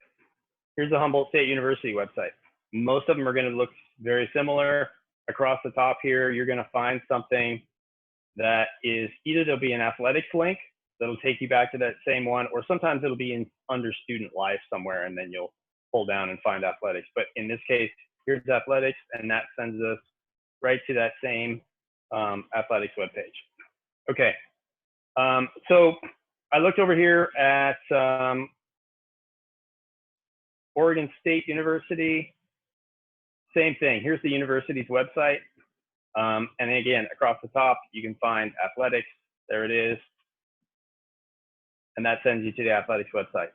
here's the Humboldt State University website. Most of them are going to look very similar. Across the top here, you're going to find something that is either there'll be an athletics link that'll take you back to that same one, or sometimes it'll be under student life somewhere, and then you'll pull down and find athletics. But in this case, here's athletics, and that sends us right to that same athletics webpage. Okay, so I looked over here at Oregon State University. Same thing. Here's the university's website. And again, across the top, you can find athletics. There it is. And that sends you to the athletics website.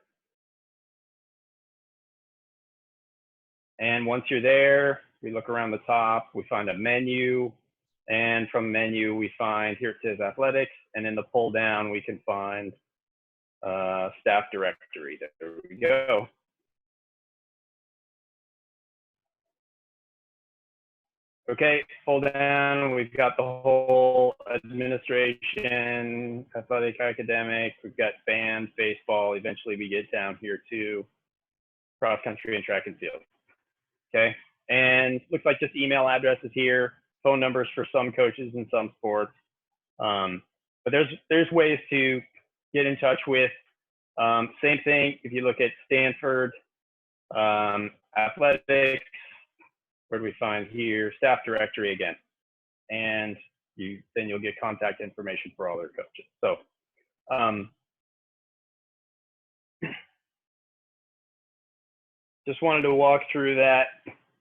And once you're there, we look around the top, we find a menu. And from menu, we find, here it says athletics. And in the pull down, we can find staff directory. There we go. Okay, pull down, we've got the whole administration, athletic, academic, we've got band, baseball, eventually we get down here to cross country and track and field. Okay, and looks like just email addresses here, phone numbers for some coaches in some sports. But there's ways to get in touch with, same thing, if you look at Stanford, athletics, where do we find here? Staff directory again. And then you'll get contact information for all their coaches. So just wanted to walk through that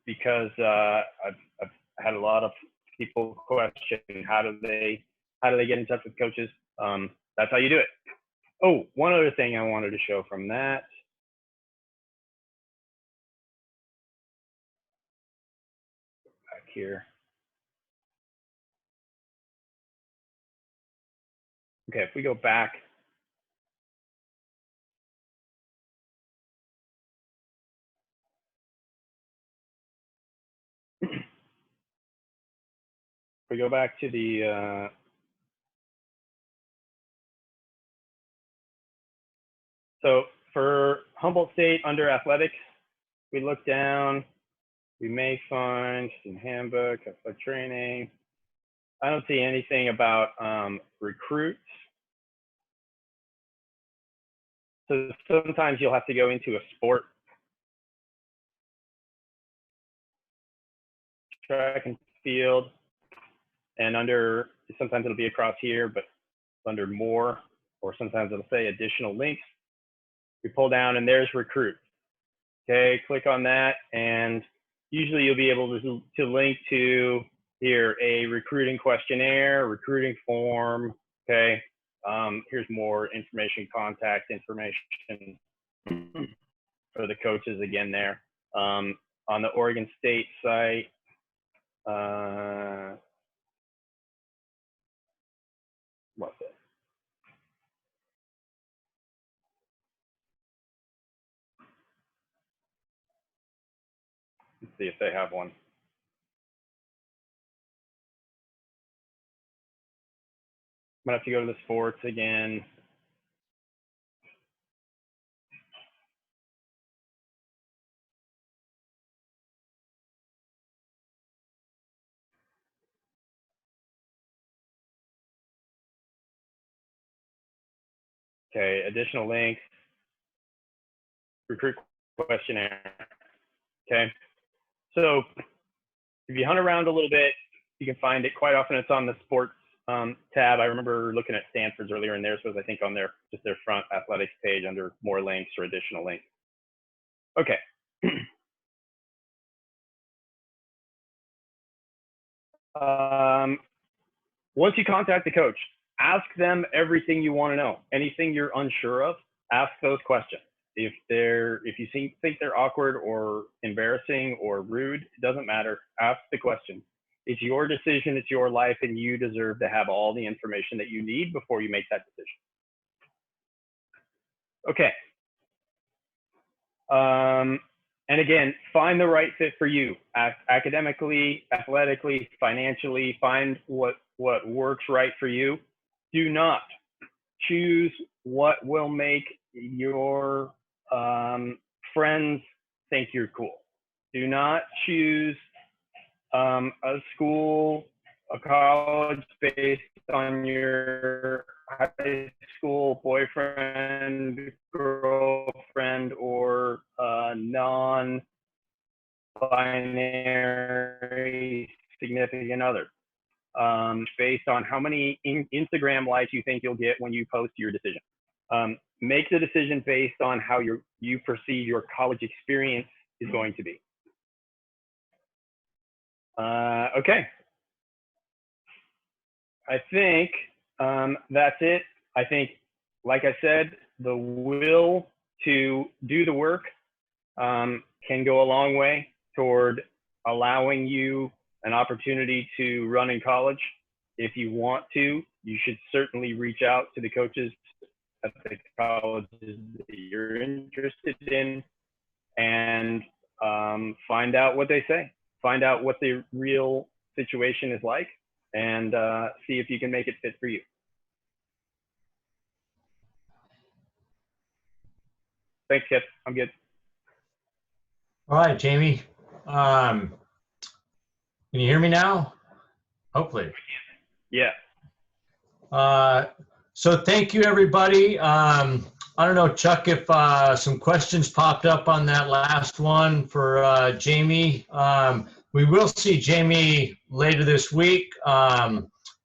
because I've had a lot of people question how do they get in touch with coaches. That's how you do it. Oh, one other thing I wanted to show from that. Here. Okay, if we go back. If we go back to the so for Humboldt State under athletics, we look down. We may find in handbook, athletic training. I don't see anything about recruits. So sometimes you'll have to go into a sport. Track and field. And under, sometimes it'll be across here, but under more, or sometimes it'll say additional links. We pull down and there's recruit. Okay, click on that and usually you'll be able to link to here a recruiting questionnaire, recruiting form. Okay, here's more information, contact information for the coaches again there. On the Oregon State site, what's it? Let's see if they have one. I'm gonna have to go to the sports again. Okay, additional links, recruit questionnaire. Okay, so if you hunt around a little bit, you can find it. Quite often it's on the sports tab. I remember looking at Stanford's earlier, and theirs was, I think, on their just their front athletics page under more links or additional links. Okay. Once you contact the coach, ask them everything you want to know. Anything you're unsure of, ask those questions. If you think they're awkward or embarrassing or rude, it doesn't matter. Ask the question. It's your decision, it's your life, and you deserve to have all the information that you need before you make that decision. Okay. And again, find the right fit for you, academically, athletically, financially. Find what works right for you. Do not choose what will make your friends think you're cool. Do not choose a school, a college based on your high school boyfriend, girlfriend, or non-binary significant other. Based on how many Instagram likes you think you'll get when you post your decision. Make the decision based on how you perceive your college experience is going to be. Okay. I think that's it. I think, like I said, the will to do the work can go a long way. toward allowing you an opportunity to run in college. If you want to, you should certainly reach out to the coaches at the colleges that you're interested in and find out what they say. Find out what the real situation is like and see if you can make it fit for you. Thanks, Kip. I'm good. All right, Jamey. Can you hear me now? Hopefully. Yeah. So thank you, everybody. I don't know, Chuck, if some questions popped up on that last one for Jamey. We will see Jamey later this week.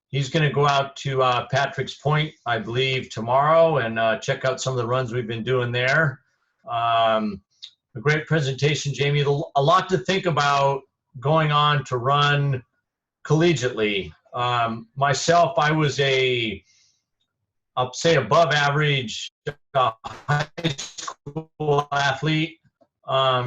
He's going to go out to Patrick's Point, I believe, tomorrow and check out some of the runs we've been doing there. A great presentation, Jamey. A lot to think about going on to run collegiately. Myself, I was I'll say above average high school athlete.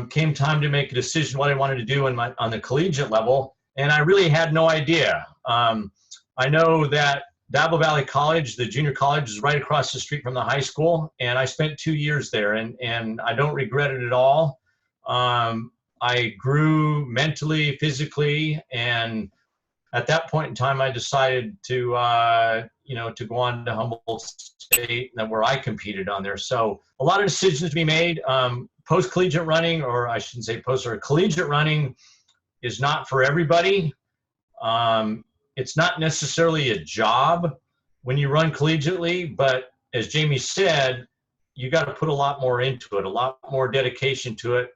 Came time to make a decision what I wanted to do on the collegiate level, and I really had no idea. I know that Dabble Valley College, the junior college, is right across the street from the high school, and I spent 2 years there, and I don't regret it at all. I grew mentally, physically, and at that point in time, I decided to go on to Humboldt State, where I competed on there. So a lot of decisions to be made. Post-collegiate running, or I shouldn't say post, or collegiate running is not for everybody. It's not necessarily a job when you run collegiately, but as Jamey said, you got to put a lot more into it, a lot more dedication to it.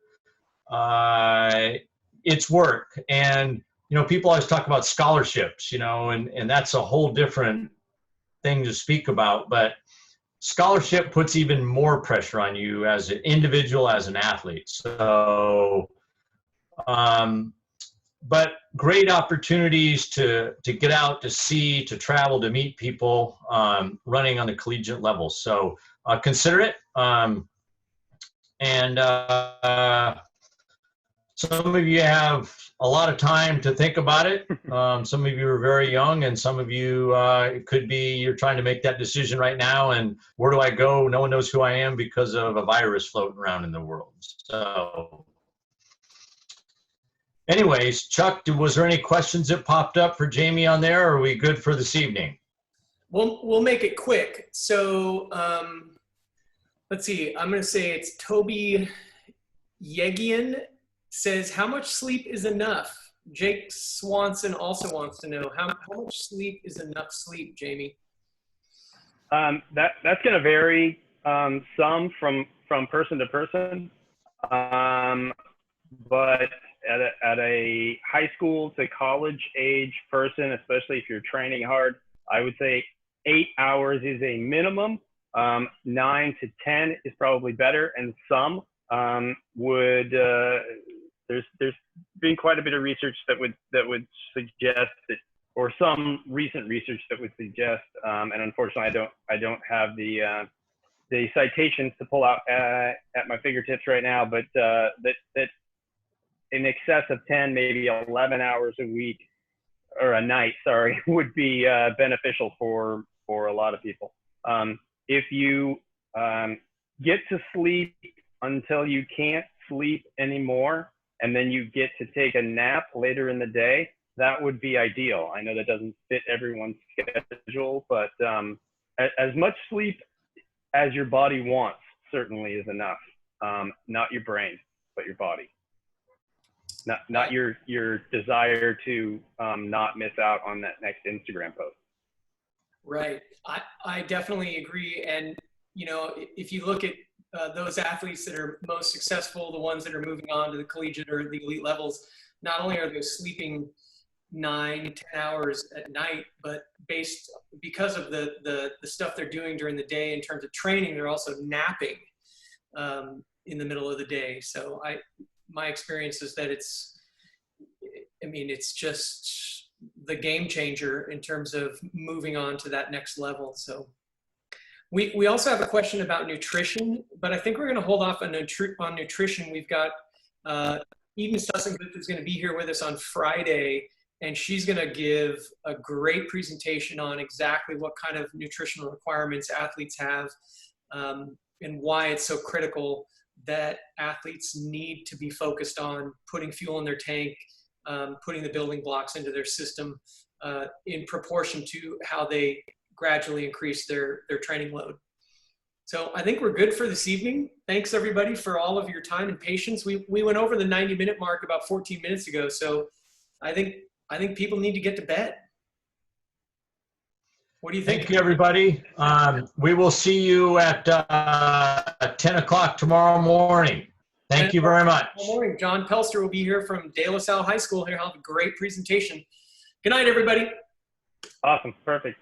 It's work. And, people always talk about scholarships, and that's a whole different thing to speak about. But scholarship puts even more pressure on you as an individual, as an athlete. So, but great opportunities to get out, to see, to travel, to meet people running on the collegiate level. So consider it. Some of you have a lot of time to think about it. Some of you are very young, and some of you, it could be you're trying to make that decision right now, and where do I go? No one knows who I am because of a virus floating around in the world. So anyways, Chuck, was there any questions that popped up for Jamey on there, or are we good for this evening? We'll make it quick. So let's see, I'm going to say it's Toby Yegian says, how much sleep is enough? Jake Swanson also wants to know, how much sleep is enough sleep, Jamey? That's going to vary some from person to person. But at a high school to college age person, especially if you're training hard, I would say 8 hours is a minimum. 9 to 10 is probably better, and some there's been quite a bit of research that would suggest that, or some recent research that would suggest, and unfortunately I don't have the citations to pull out at my fingertips right now, but that in excess of 10, maybe 11 hours a week or a night, sorry, would be beneficial for a lot of people. If you get to sleep until you can't sleep anymore, and then you get to take a nap later in the day, that would be ideal. I know that doesn't fit everyone's schedule, but as much sleep as your body wants certainly is enough. Not your brain, but your body. Not your desire to not miss out on that next Instagram post. Right. I definitely agree. And, if you look at those athletes that are most successful, the ones that are moving on to the collegiate or the elite levels, not only are they sleeping 9, 10 hours at night, but because of the stuff they're doing during the day in terms of training, they're also napping in the middle of the day. So my experience is that it's just the game changer in terms of moving on to that next level. So we also have a question about nutrition, but I think we're going to hold off on nutrition. We've got Eden Sussenguth is going to be here with us on Friday, and she's going to give a great presentation on exactly what kind of nutritional requirements athletes have, and why it's so critical that athletes need to be focused on putting fuel in their tank, putting the building blocks into their system in proportion to how they gradually increase their training load. So I think we're good for this evening. Thanks everybody for all of your time and patience. We went over the 90-minute mark about 14 minutes ago. So I think people need to get to bed. What do you think? Thank you, everybody. We will see you at 10 o'clock tomorrow morning. Thank you very much. Good morning. John Pelster will be here from De La Salle High School. He'll have a great presentation. Good night, everybody. Awesome. Perfect.